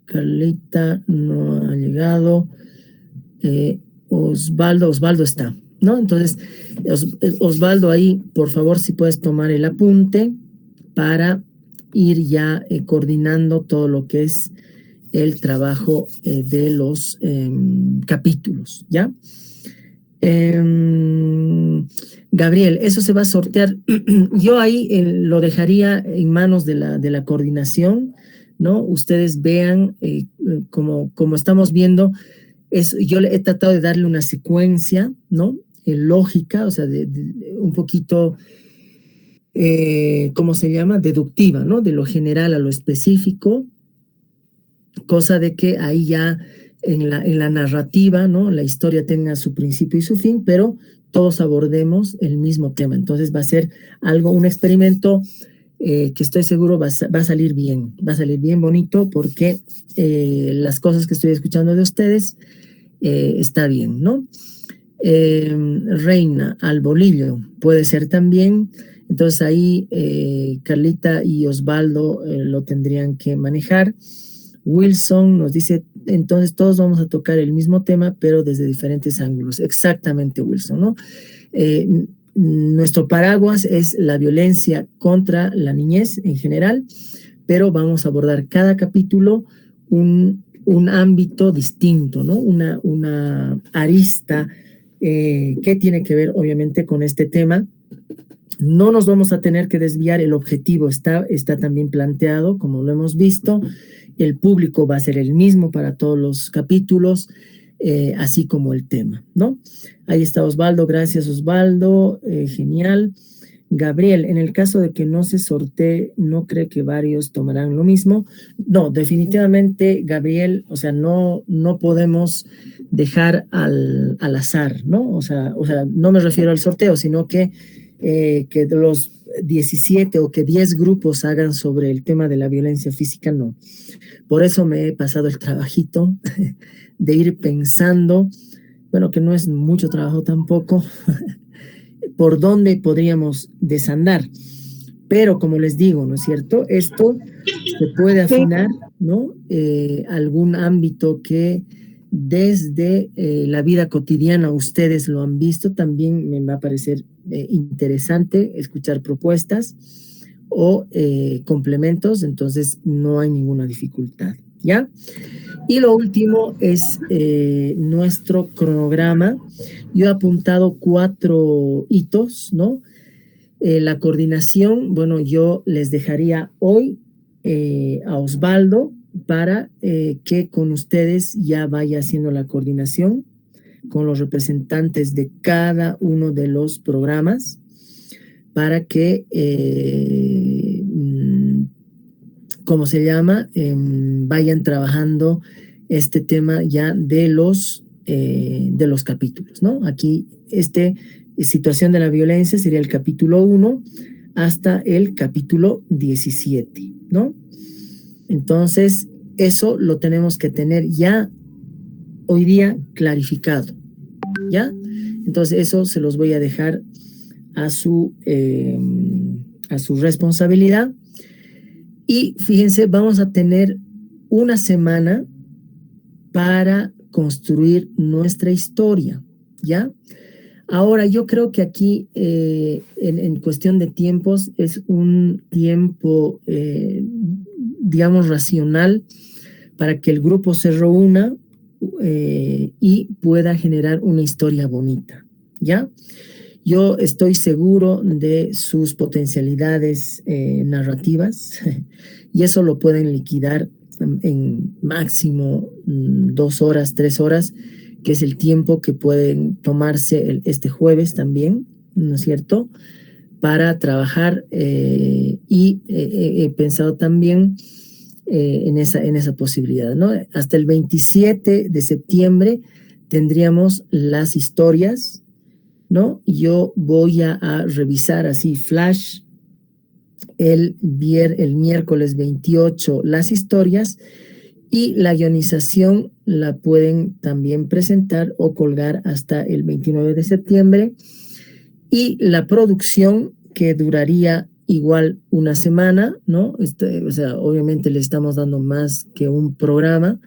Carlita no ha llegado. Osvaldo está, ¿no? Entonces, Osvaldo, ahí, por favor, si puedes tomar el apunte para ir ya coordinando todo lo que es el trabajo de los capítulos, ¿ya? Gabriel, eso se va a sortear. Yo ahí lo dejaría en manos de la coordinación, ¿no? Ustedes vean, como estamos viendo, yo he tratado de darle una secuencia, ¿no? Lógica, o sea, un poquito, ¿cómo se llama? Deductiva, ¿no? De lo general a lo específico, cosa de que ahí ya en la narrativa, ¿no? La historia tenga su principio y su fin, pero todos abordemos el mismo tema. Entonces va a ser un experimento que estoy seguro va a salir bien bonito, porque las cosas que estoy escuchando de ustedes está bien, ¿no? Reina al bolillo puede ser también. Entonces ahí Carlita y Osvaldo lo tendrían que manejar. Wilson nos dice, entonces todos vamos a tocar el mismo tema, pero desde diferentes ángulos. Exactamente, Wilson, ¿no? Nuestro paraguas es la violencia contra la niñez en general, pero vamos a abordar cada capítulo un ámbito distinto, ¿no? Una arista que tiene que ver, obviamente, con este tema. No nos vamos a tener que desviar, el objetivo está también planteado, como lo hemos visto. El público va a ser el mismo para todos los capítulos, así como el tema, ¿no? Ahí está Osvaldo, gracias Osvaldo, genial. Gabriel, en el caso de que no se sortee, ¿no cree que varios tomarán lo mismo? No, definitivamente, Gabriel, o sea, no podemos dejar al azar, ¿no? O sea, no me refiero al sorteo, sino que de los 17 o que 10 grupos hagan sobre el tema de la violencia física, no. Por eso me he pasado el trabajito de ir pensando, bueno, que no es mucho trabajo tampoco, por dónde podríamos desandar. Pero como les digo, ¿no es cierto? Esto se puede afinar, ¿no? Algún ámbito que desde la vida cotidiana ustedes lo han visto, también me va a parecer interesante escuchar propuestas o complementos, entonces no hay ninguna dificultad, ¿ya? Y lo último es nuestro cronograma. Yo he apuntado 4 hitos, ¿no? La coordinación, bueno, yo les dejaría hoy a Osvaldo para que con ustedes ya vaya haciendo la coordinación con los representantes de cada uno de los programas para que, ¿cómo se llama? Vayan trabajando este tema ya de los capítulos, ¿no? Aquí, situación de la violencia sería el capítulo 1 hasta el capítulo 17, ¿no? Entonces, eso lo tenemos que tener ya hoy día clarificado, ¿ya? Entonces, eso se los voy a dejar a su responsabilidad. Y fíjense, vamos a tener una semana para construir nuestra historia, ¿ya? Ahora, yo creo que aquí, en cuestión de tiempos, es un tiempo, digamos, racional para que el grupo se reúna y pueda generar una historia bonita, ¿ya? Yo estoy seguro de sus potencialidades narrativas y eso lo pueden liquidar en máximo 2 horas, 3 horas, que es el tiempo que pueden tomarse este jueves también, ¿no es cierto?, para trabajar y he pensado también en esa posibilidad, ¿no? Hasta el 27 de septiembre tendríamos las historias, ¿no? Yo voy a revisar así flash el miércoles 28 las historias y la guionización la pueden también presentar o colgar hasta el 29 de septiembre y la producción que duraría igual una semana, ¿no? O sea, obviamente le estamos dando más que un programa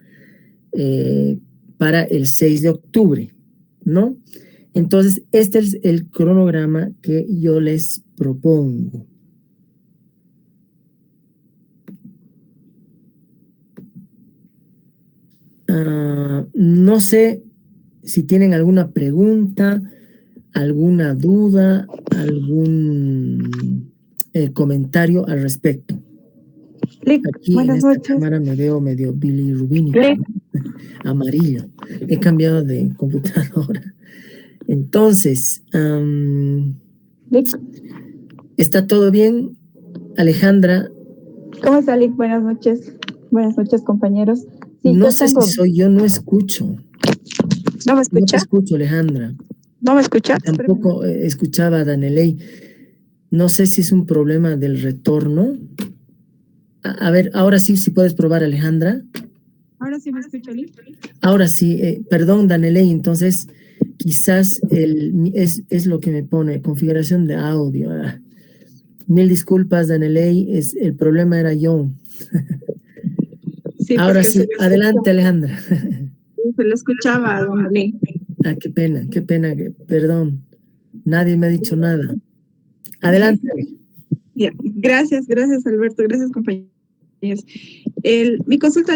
para el 6 de octubre, ¿no? Entonces, este es el cronograma que yo les propongo. No sé si tienen alguna pregunta, alguna duda, algún comentario al respecto. Aquí en esta cámara me veo medio bilirrubínico, amarillo. He cambiado de computadora. Entonces, ¿está todo bien, Alejandra? ¿Cómo está, Lick? Buenas noches. Buenas noches, compañeros. Sí, no sé si soy yo, no escucho. ¿No me escucha? No te escucho, Alejandra. ¿No me escucha? Tampoco escuchaba a Daneley. No sé si es un problema del retorno. A ver, ahora sí, si puedes probar, Alejandra. Ahora sí me escucha, Lick. Ahora sí, perdón, Daneley, entonces quizás es lo que me pone, configuración de audio. Mil disculpas, Daneley, el problema era yo. Sí, ahora sí, adelante, Alejandra. Se lo escuchaba, Daneley. Qué pena, perdón. Nadie me ha dicho nada. Adelante. Yeah. Gracias, Alberto, gracias, compañeros. Mi consulta,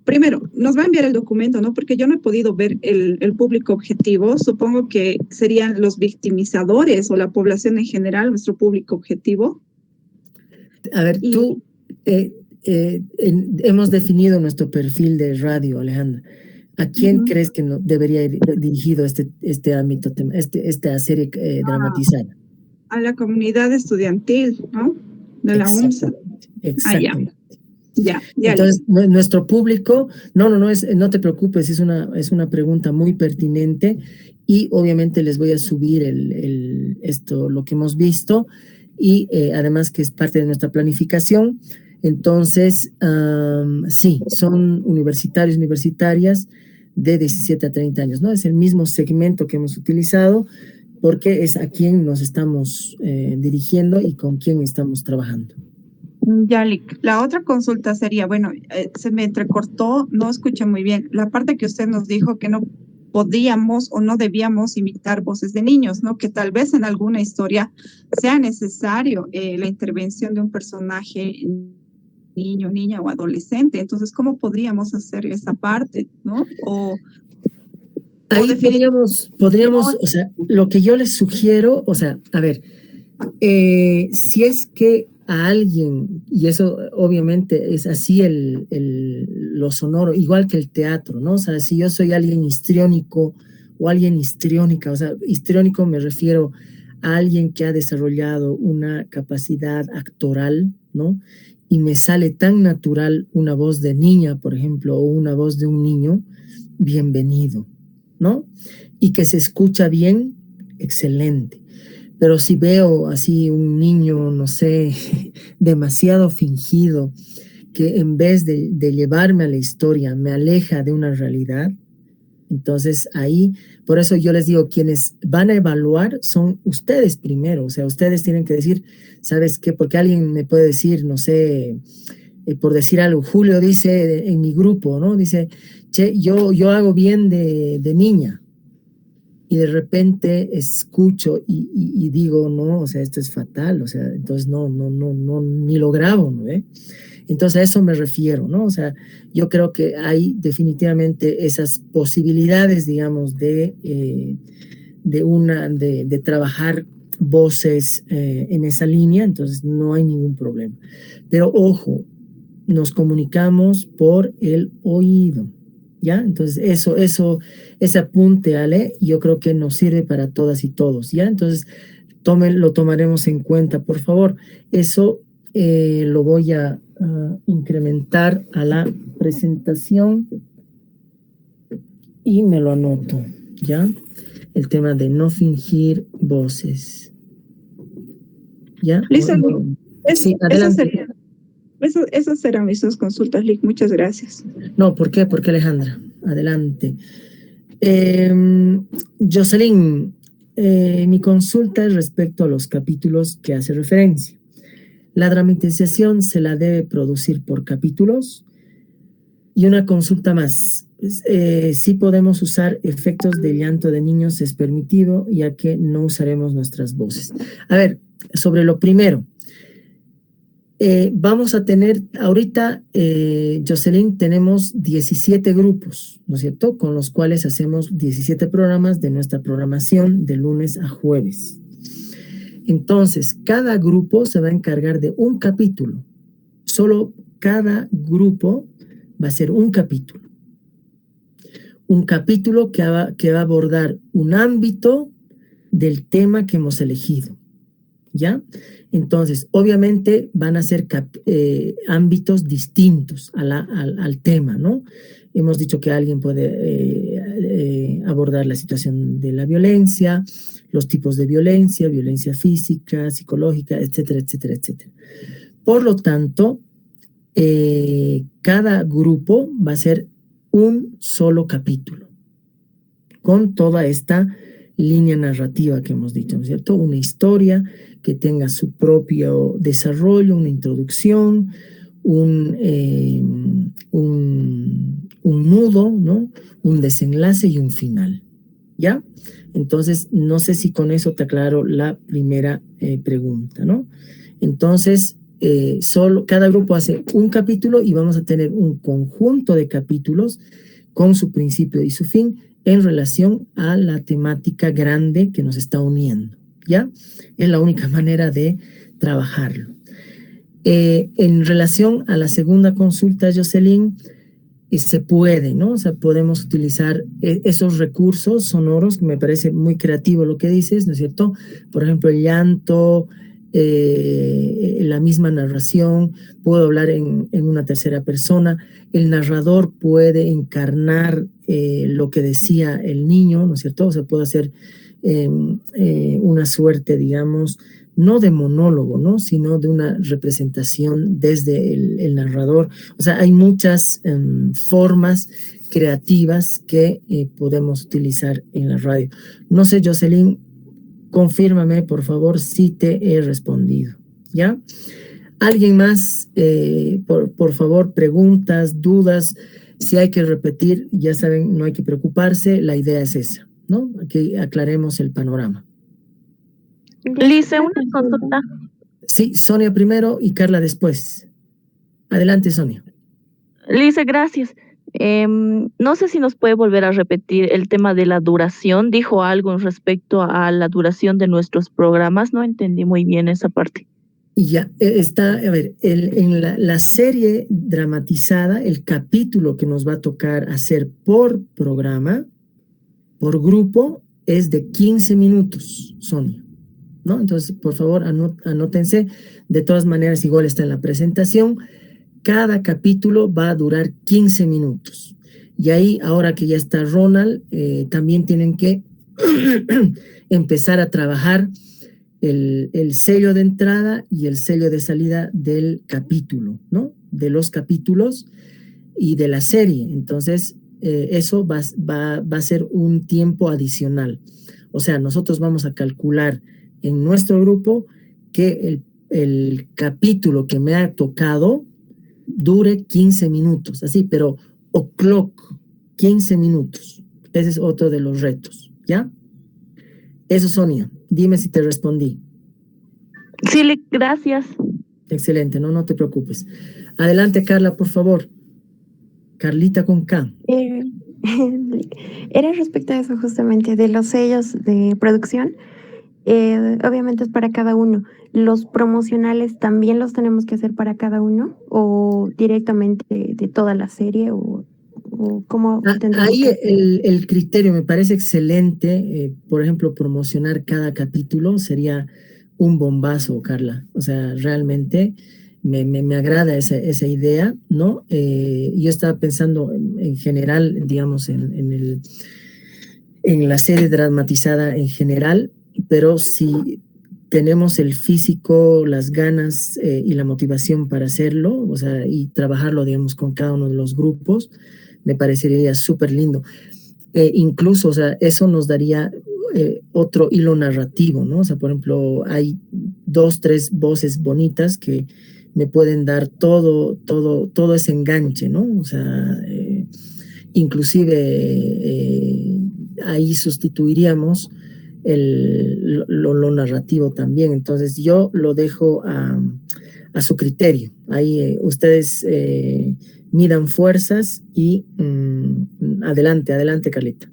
primero, nos va a enviar el documento, ¿no? Porque yo no he podido ver el público objetivo. Supongo que serían los victimizadores o la población en general, nuestro público objetivo. A ver, tú, hemos definido nuestro perfil de radio, Alejandra. ¿A quién crees que debería ir dirigido este ámbito, esta serie dramatizada? a la comunidad estudiantil, ¿no? De la UNSA. Exactamente. Ya. Entonces, nuestro público, no te preocupes, es una pregunta muy pertinente y obviamente les voy a subir lo que hemos visto y además que es parte de nuestra planificación. Entonces, sí, son universitarias de 17 a 30 años, ¿no? Es el mismo segmento que hemos utilizado porque es a quien nos estamos dirigiendo y con quien estamos trabajando. Yalik, la otra consulta sería, bueno, se me entrecortó, no escuché muy bien, la parte que usted nos dijo que no podíamos o no debíamos imitar voces de niños, ¿no? Que tal vez en alguna historia sea necesario la intervención de un personaje niño, niña o adolescente. Entonces, ¿cómo podríamos hacer esa parte, ¿no? Ahí podríamos, o sea, lo que yo les sugiero, o sea, a ver, si es que a alguien, y eso obviamente es así lo sonoro, igual que el teatro, ¿no? O sea, si yo soy alguien histriónico o alguien histriónica, o sea, histriónico me refiero a alguien que ha desarrollado una capacidad actoral, ¿no? Y me sale tan natural una voz de niña, por ejemplo, o una voz de un niño, bienvenido, ¿no? Y que se escucha bien, excelente. Pero si veo así un niño, no sé, demasiado fingido, que en vez de llevarme a la historia, me aleja de una realidad, entonces ahí, por eso yo les digo, quienes van a evaluar son ustedes primero, o sea, ustedes tienen que decir, ¿sabes qué? Porque alguien me puede decir, no sé, por decir algo, Julio dice en mi grupo, ¿no? Dice, che, yo hago bien de niña. Y de repente escucho y digo, no, o sea, esto es fatal, o sea, entonces no, ni lo grabo, ¿no? Entonces a eso me refiero, ¿no? O sea, yo creo que hay definitivamente esas posibilidades, digamos, de trabajar voces en esa línea, entonces no hay ningún problema. Pero ojo, nos comunicamos por el oído, ¿ya? Entonces ese apunte, Ale, yo creo que nos sirve para todas y todos, ¿ya? Entonces lo tomaremos en cuenta, por favor. Eso lo voy a incrementar a la presentación y me lo anoto, ¿ya? El tema de no fingir voces. ¿Ya? Listo. Sí, adelante. Esas serán mis dos consultas, Lick. Muchas gracias. No, ¿por qué? ¿Por qué, Alejandra? Adelante. Jocelyn, mi consulta es respecto a los capítulos que hace referencia. La dramatización se la debe producir por capítulos. Y una consulta más. Si podemos usar efectos de llanto de niños es permitido, ya que no usaremos nuestras voces. A ver, sobre lo primero. Vamos a tener, ahorita, Jocelyn, tenemos 17 grupos, ¿no es cierto? Con los cuales hacemos 17 programas de nuestra programación de lunes a jueves. Entonces, cada grupo se va a encargar de un capítulo. Solo cada grupo va a ser un capítulo. Un capítulo que va a abordar un ámbito del tema que hemos elegido. ¿Ya? Entonces, obviamente van a ser ámbitos distintos al tema, ¿no? Hemos dicho que alguien puede abordar la situación de la violencia, los tipos de violencia, violencia física, psicológica, etcétera, etcétera, etcétera. Por lo tanto, cada grupo va a ser un solo capítulo, con toda esta línea narrativa que hemos dicho, ¿no es cierto? Una historia que tenga su propio desarrollo, una introducción, un nudo, ¿no? Un desenlace y un final, ¿ya? Entonces, no sé si con eso te aclaro la primera pregunta, ¿no? Entonces, cada grupo hace un capítulo y vamos a tener un conjunto de capítulos con su principio y su fin en relación a la temática grande que nos está uniendo, ¿ya? Es la única manera de trabajarlo. En relación a la segunda consulta, Jocelyn, se puede, ¿no? O sea, podemos utilizar esos recursos sonoros, que me parece muy creativo lo que dices, ¿no es cierto? Por ejemplo, el llanto, la misma narración, puedo hablar en una tercera persona, el narrador puede encarnar lo que decía el niño, ¿no es cierto? O sea, puede hacer una suerte, digamos, no de monólogo, ¿no? Sino de una representación desde el narrador. O sea, hay muchas formas creativas que podemos utilizar en la radio. No sé, Jocelyn, confírmame, por favor, si te he respondido, ¿ya? ¿Alguien más? Por favor, preguntas, dudas. Si hay que repetir, ya saben, no hay que preocuparse. La idea es esa, ¿no? Que aclaremos el panorama. Lice, una consulta. Sí, Sonia primero y Carla después. Adelante, Sonia. Lice, gracias. No sé si nos puede volver a repetir el tema de la duración. Dijo algo respecto a la duración de nuestros programas. No entendí muy bien esa parte. Y ya está, a ver, en la serie dramatizada, el capítulo que nos va a tocar hacer por programa, por grupo, es de 15 minutos, Sonia, ¿no? Entonces, por favor, anótense. De todas maneras, igual está en la presentación. Cada capítulo va a durar 15 minutos. Y ahí, ahora que ya está Ronald, también tienen que empezar a trabajar el sello de entrada y el sello de salida del capítulo, ¿no? De los capítulos y de la serie. Entonces, eso va a ser un tiempo adicional. O sea, nosotros vamos a calcular en nuestro grupo que el capítulo que me ha tocado dure 15 minutos, así, pero o'clock, 15 minutos. Ese es otro de los retos, ¿ya? Eso, Sonia. Dime si te respondí. Sí, gracias. Excelente, no te preocupes. Adelante, Carla, por favor. Carlita con K. Era respecto a eso justamente, de los sellos de producción. Obviamente es para cada uno. ¿Los promocionales también los tenemos que hacer para cada uno o directamente de toda la serie o cómo tendremos ahí que... el criterio me parece excelente. Por ejemplo, promocionar cada capítulo sería un bombazo, Carla. O sea, realmente me agrada esa idea, ¿no? Yo estaba pensando en general, digamos, en la serie dramatizada en general, pero si tenemos el físico, las ganas y la motivación para hacerlo, o sea, y trabajarlo, digamos, con cada uno de los grupos, me parecería súper lindo. Incluso, o sea, eso nos daría otro hilo narrativo, ¿no? O sea, por ejemplo, hay 2, 3 voces bonitas que me pueden dar todo ese enganche, ¿no? O sea, inclusive ahí sustituiríamos lo narrativo también. Entonces yo lo dejo a su criterio. Ahí ustedes midan fuerzas y adelante, Carlita.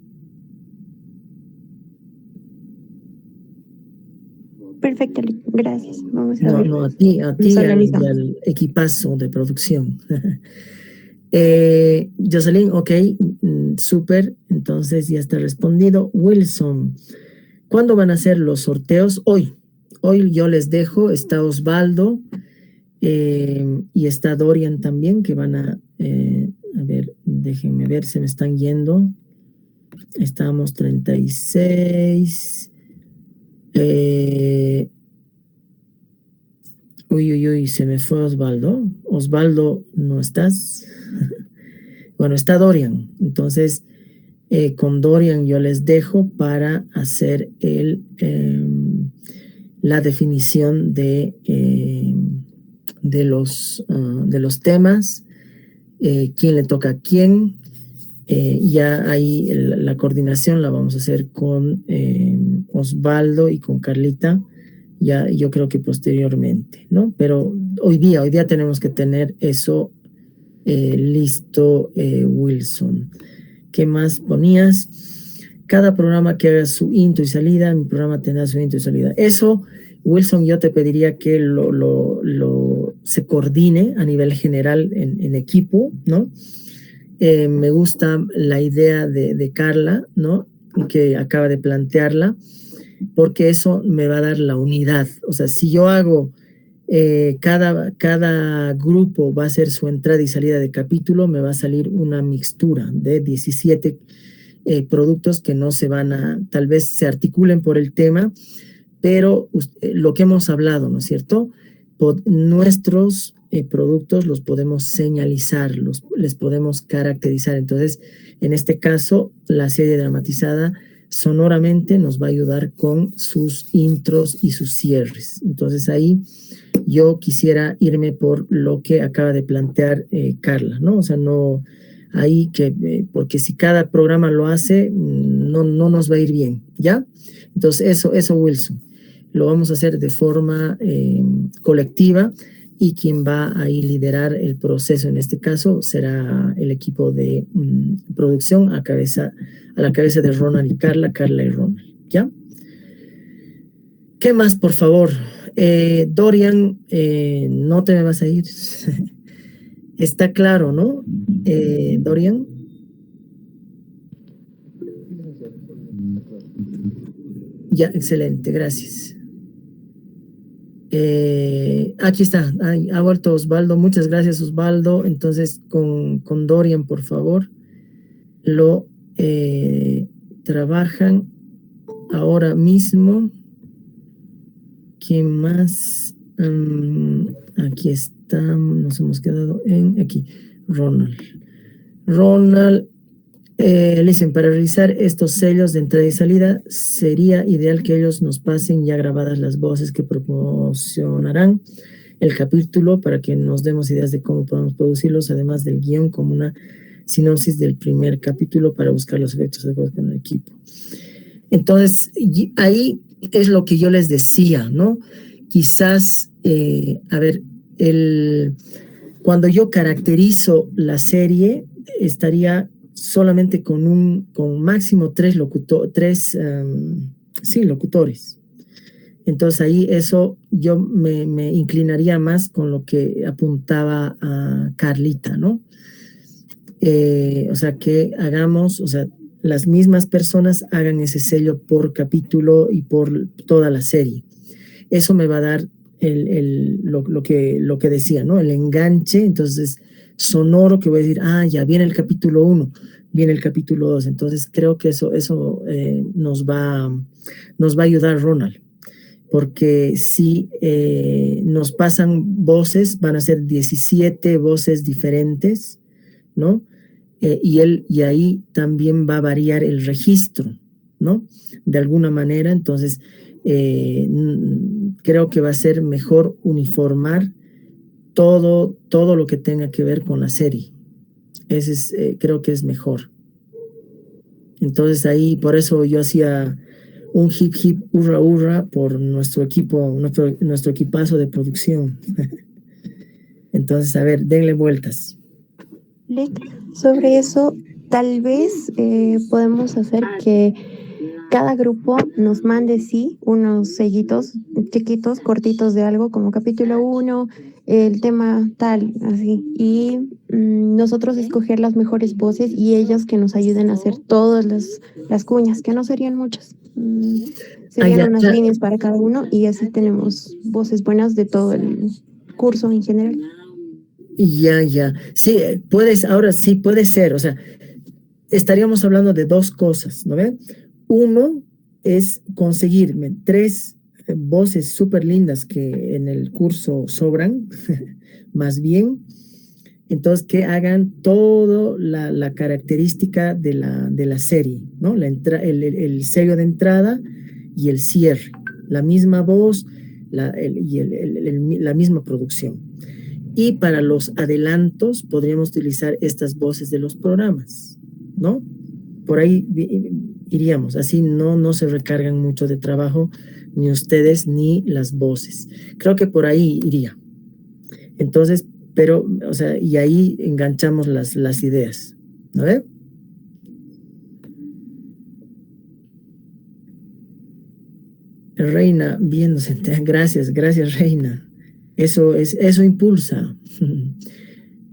Perfecto, gracias. Vamos a ver. No, a ti y al equipazo de producción. Jocelyn, ok, súper, entonces ya está respondido. Wilson, ¿cuándo van a ser los sorteos? Hoy yo les dejo, está Osvaldo y está Dorian también, que van a ver, déjenme ver, se me están yendo. Estamos 36. Uy, se me fue Osvaldo. Osvaldo, ¿no estás? Bueno, está Dorian. Entonces, con Dorian yo les dejo para hacer la definición de los temas, quién le toca a quién. Ya ahí la coordinación la vamos a hacer con Osvaldo y con Carlita. Ya yo creo que posteriormente, ¿no? Pero hoy día tenemos que tener eso listo, Wilson. ¿Qué más ponías? Cada programa que haga su intro y salida, mi programa tendrá su intro y salida. Eso, Wilson, yo te pediría que se coordine a nivel general en equipo, ¿no? me gusta la idea de Carla, ¿no? Que acaba de plantearla, porque eso me va a dar la unidad. O sea, si yo hago, cada grupo va a hacer su entrada y salida de capítulo, me va a salir una mixtura de 17 productos que no se van a, tal vez se articulen por el tema, pero lo que hemos hablado, ¿no es cierto? Nuestros productos los podemos señalizar, les podemos caracterizar. Entonces, en este caso, la serie dramatizada sonoramente nos va a ayudar con sus intros y sus cierres. Entonces, ahí yo quisiera irme por lo que acaba de plantear Carla, ¿no? O sea, no ahí que, porque si cada programa lo hace, no nos va a ir bien, ¿ya? Entonces, eso Wilson, lo vamos a hacer de forma colectiva, y quien va a liderar el proceso en este caso será el equipo de producción a la cabeza de Ronald y Carla y Ronald, ¿ya? ¿Qué más, por favor? Dorian, no te me vas a ir. Está claro, ¿no? Dorian. Ya, excelente, gracias. Aquí está, ha vuelto Osvaldo, muchas gracias Osvaldo. Entonces con Dorian, por favor, lo trabajan ahora mismo. ¿Quién más? Aquí está, nos hemos quedado en aquí, Ronald, dicen, para realizar estos sellos de entrada y salida, sería ideal que ellos nos pasen ya grabadas las voces que promocionarán el capítulo para que nos demos ideas de cómo podemos producirlos, además del guión como una sinopsis del primer capítulo para buscar los efectos adecuados con el equipo. Entonces, ahí es lo que yo les decía, ¿no? Quizás, a ver, cuando yo caracterizo la serie, estaría solamente con máximo tres locutores. Entonces ahí eso yo me inclinaría más con lo que apuntaba a Carlita, ¿no? O sea, que hagamos, o sea, las mismas personas hagan ese sello por capítulo y por toda la serie. Eso me va a dar lo que decía, ¿no? El enganche, entonces sonoro, que voy a decir, ya viene el capítulo 1, viene el capítulo 2. Entonces creo que eso nos va a ayudar, Ronald, porque si nos pasan voces, van a ser 17 voces diferentes, ¿no? Y ahí también va a variar el registro, ¿no? De alguna manera. Entonces creo que va a ser mejor uniformar todo lo que tenga que ver con la serie. Creo que es mejor. Entonces ahí, por eso yo hacía un hip hip hurra hurra por nuestro equipo, nuestro equipazo de producción. Entonces, a ver, denle vueltas. Sobre eso, tal vez podemos hacer que cada grupo nos mande, unos sellitos chiquitos, cortitos de algo, como capítulo 1, el tema tal, así. Y nosotros escoger las mejores voces y ellos que nos ayuden a hacer todas las cuñas, que no serían muchas. Serían unas líneas para cada uno y así tenemos voces buenas de todo el curso en general. Ya. Sí, ahora sí puede ser. O sea, estaríamos hablando de dos cosas, ¿no ven? Uno es conseguirme 3 voces súper lindas que en el curso sobran, más bien. Entonces, que hagan todo la característica de la serie, ¿no? El sello de entrada y el cierre. La misma voz la misma producción. Y para los adelantos podríamos utilizar estas voces de los programas, ¿no? Por ahí iríamos, así no se recargan mucho de trabajo ni ustedes ni las voces. Creo que por ahí iría. Entonces, pero, o sea, y ahí enganchamos las ideas, ¿no ve? Reina, viéndose, gracias Reina. Eso impulsa.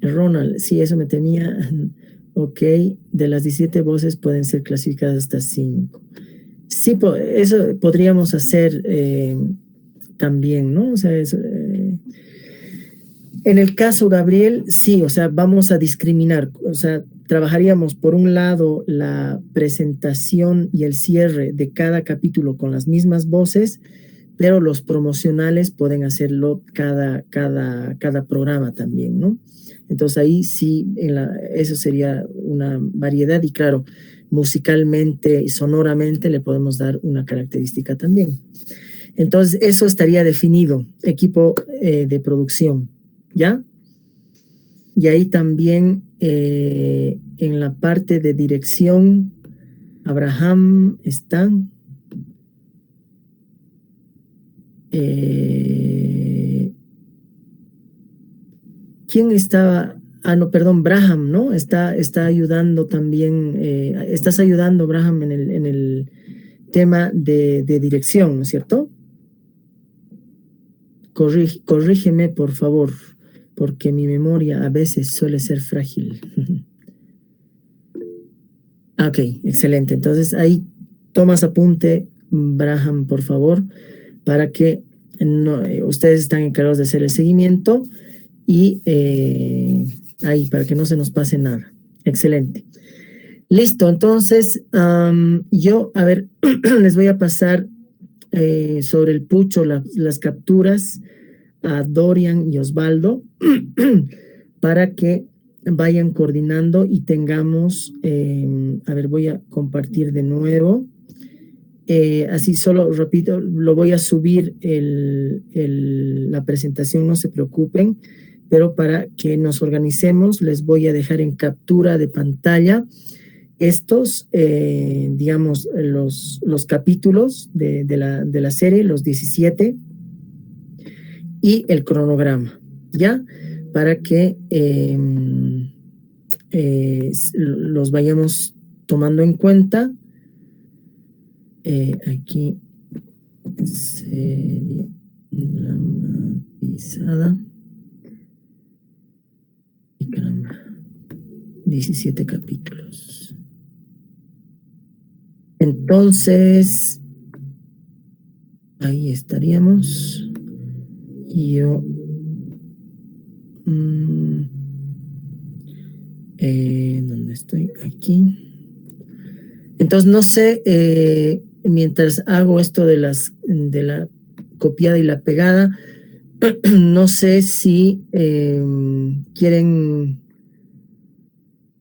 Ronald, sí, eso me temía. ok, de las 17 voces pueden ser clasificadas hasta 5. Sí, eso podríamos hacer también, ¿no? O sea, en el caso, Gabriel, sí, o sea, vamos a discriminar, o sea, trabajaríamos por un lado la presentación y el cierre de cada capítulo con las mismas voces, pero los promocionales pueden hacerlo cada programa también, ¿no? Entonces ahí sí, eso sería una variedad y claro, musicalmente y sonoramente le podemos dar una característica también. Entonces eso estaría definido, equipo de producción, ¿ya? Y ahí también en la parte de dirección, Abraham está. ¿Quién estaba? Ah, no, perdón, Braham, ¿no? Está ayudando también, estás ayudando, Braham, en el tema de dirección, ¿no es cierto? Corrígeme, por favor, porque mi memoria a veces suele ser frágil. Ok, excelente. Entonces ahí tomas apunte, Braham, por favor, para que ustedes están encargados de hacer el seguimiento y ahí, para que no se nos pase nada. Excelente. Listo, entonces yo, a ver, les voy a pasar sobre el pucho las capturas a Dorian y Osvaldo para que vayan coordinando y tengamos, a ver, voy a compartir de nuevo. Así solo repito, lo voy a subir la presentación, no se preocupen, pero para que nos organicemos les voy a dejar en captura de pantalla estos, digamos, los capítulos de la serie, los 17, y el cronograma, ¿ya? Para que los vayamos tomando en cuenta. Aquí serie dramatizada. Y caramba, 17 capítulos. Entonces, ahí estaríamos. Yo ¿dónde estoy? Aquí. Entonces, no sé, mientras hago esto de la copiada y la pegada, no sé si quieren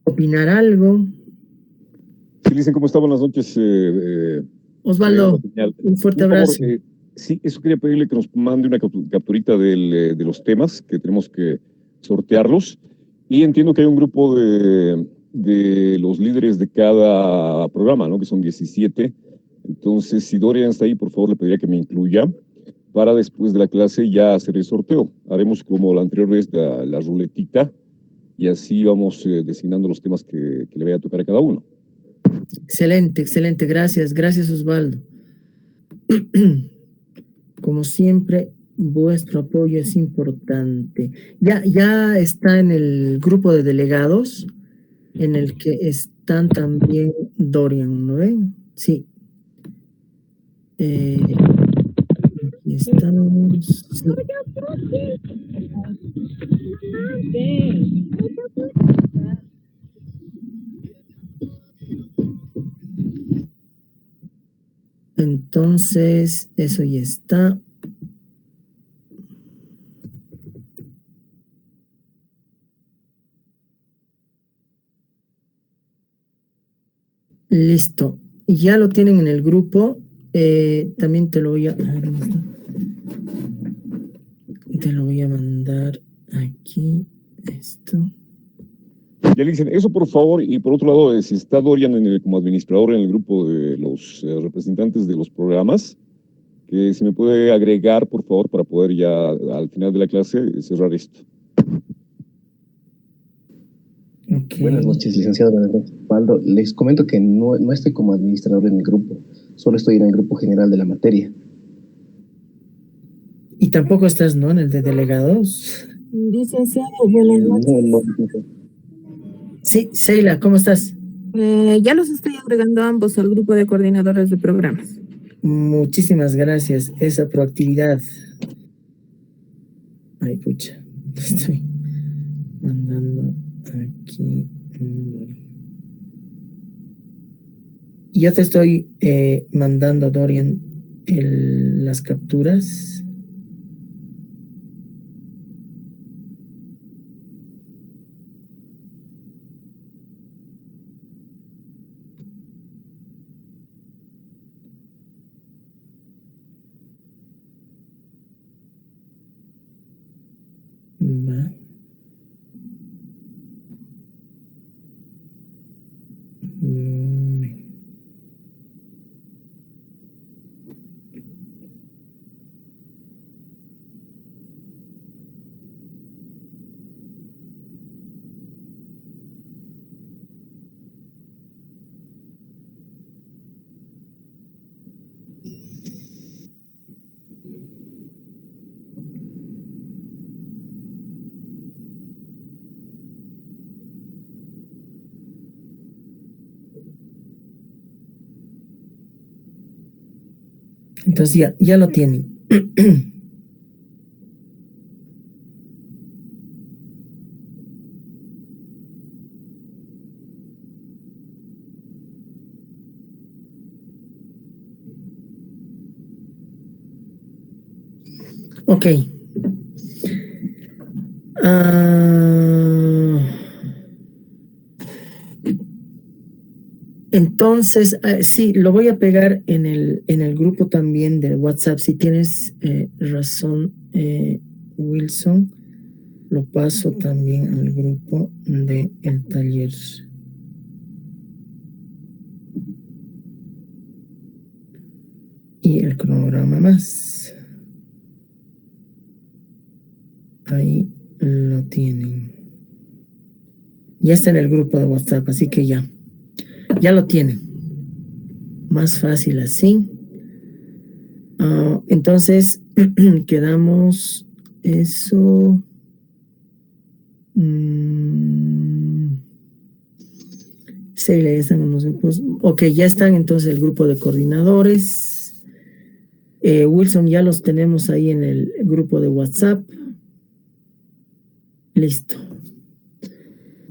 opinar algo. Sí, dicen cómo está, buenas noches. Osvaldo, un fuerte abrazo. Sí, eso quería pedirle que nos mande una capturita de los temas, que tenemos que sortearlos. Y entiendo que hay un grupo de los líderes de cada programa, ¿no? Que son 17. Entonces, si Dorian está ahí, por favor, le pediría que me incluya para después de la clase ya hacer el sorteo. Haremos como la anterior vez la ruletita y así vamos designando los temas que le vaya a tocar a cada uno. Excelente, excelente. Gracias, gracias, Osvaldo. Como siempre, vuestro apoyo es importante. Ya está en el grupo de delegados, en el que están también Dorian, ¿no ven? Sí. Aquí estamos. Sí. Entonces, eso ya está. Listo. Ya lo tienen en el grupo. También te lo voy a... Te lo voy a mandar aquí. Esto. Ya le dicen eso, por favor. Y por otro lado, si está Dorian como administrador en el grupo de los representantes de los programas, que se me puede agregar, por favor, para poder ya al final de la clase cerrar esto. Okay. Buenas noches, licenciado. Buenas noches, Osvaldo. Les comento que no estoy como administrador en el grupo, solo estoy en el grupo general de la materia. Y tampoco estás, ¿no?, en el de delegados. Licenciado, buenas noches. No. Sí, Sheila, ¿cómo estás? Ya los estoy agregando a ambos al grupo de coordinadores de programas. Muchísimas gracias. Esa proactividad. Ay, pucha. Estoy mandando aquí. Ya te estoy mandando, Dorian, las capturas. Va. Entonces ya lo tienen. Ok. Entonces, sí, lo voy a pegar en el grupo también de WhatsApp. Si tienes razón, Wilson, lo paso también al grupo del taller. Y el cronograma más. Ahí lo tienen. Ya está en el grupo de WhatsApp, así que ya lo tienen. Más fácil así. Entonces, quedamos eso. Sí, ya están en los grupos. Ok, ya están entonces el grupo de coordinadores. Wilson, ya los tenemos ahí en el grupo de WhatsApp. Listo.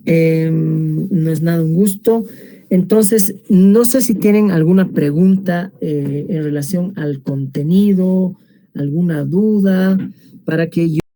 No es nada un gusto. Entonces, no sé si tienen alguna pregunta en relación al contenido, alguna duda, para que yo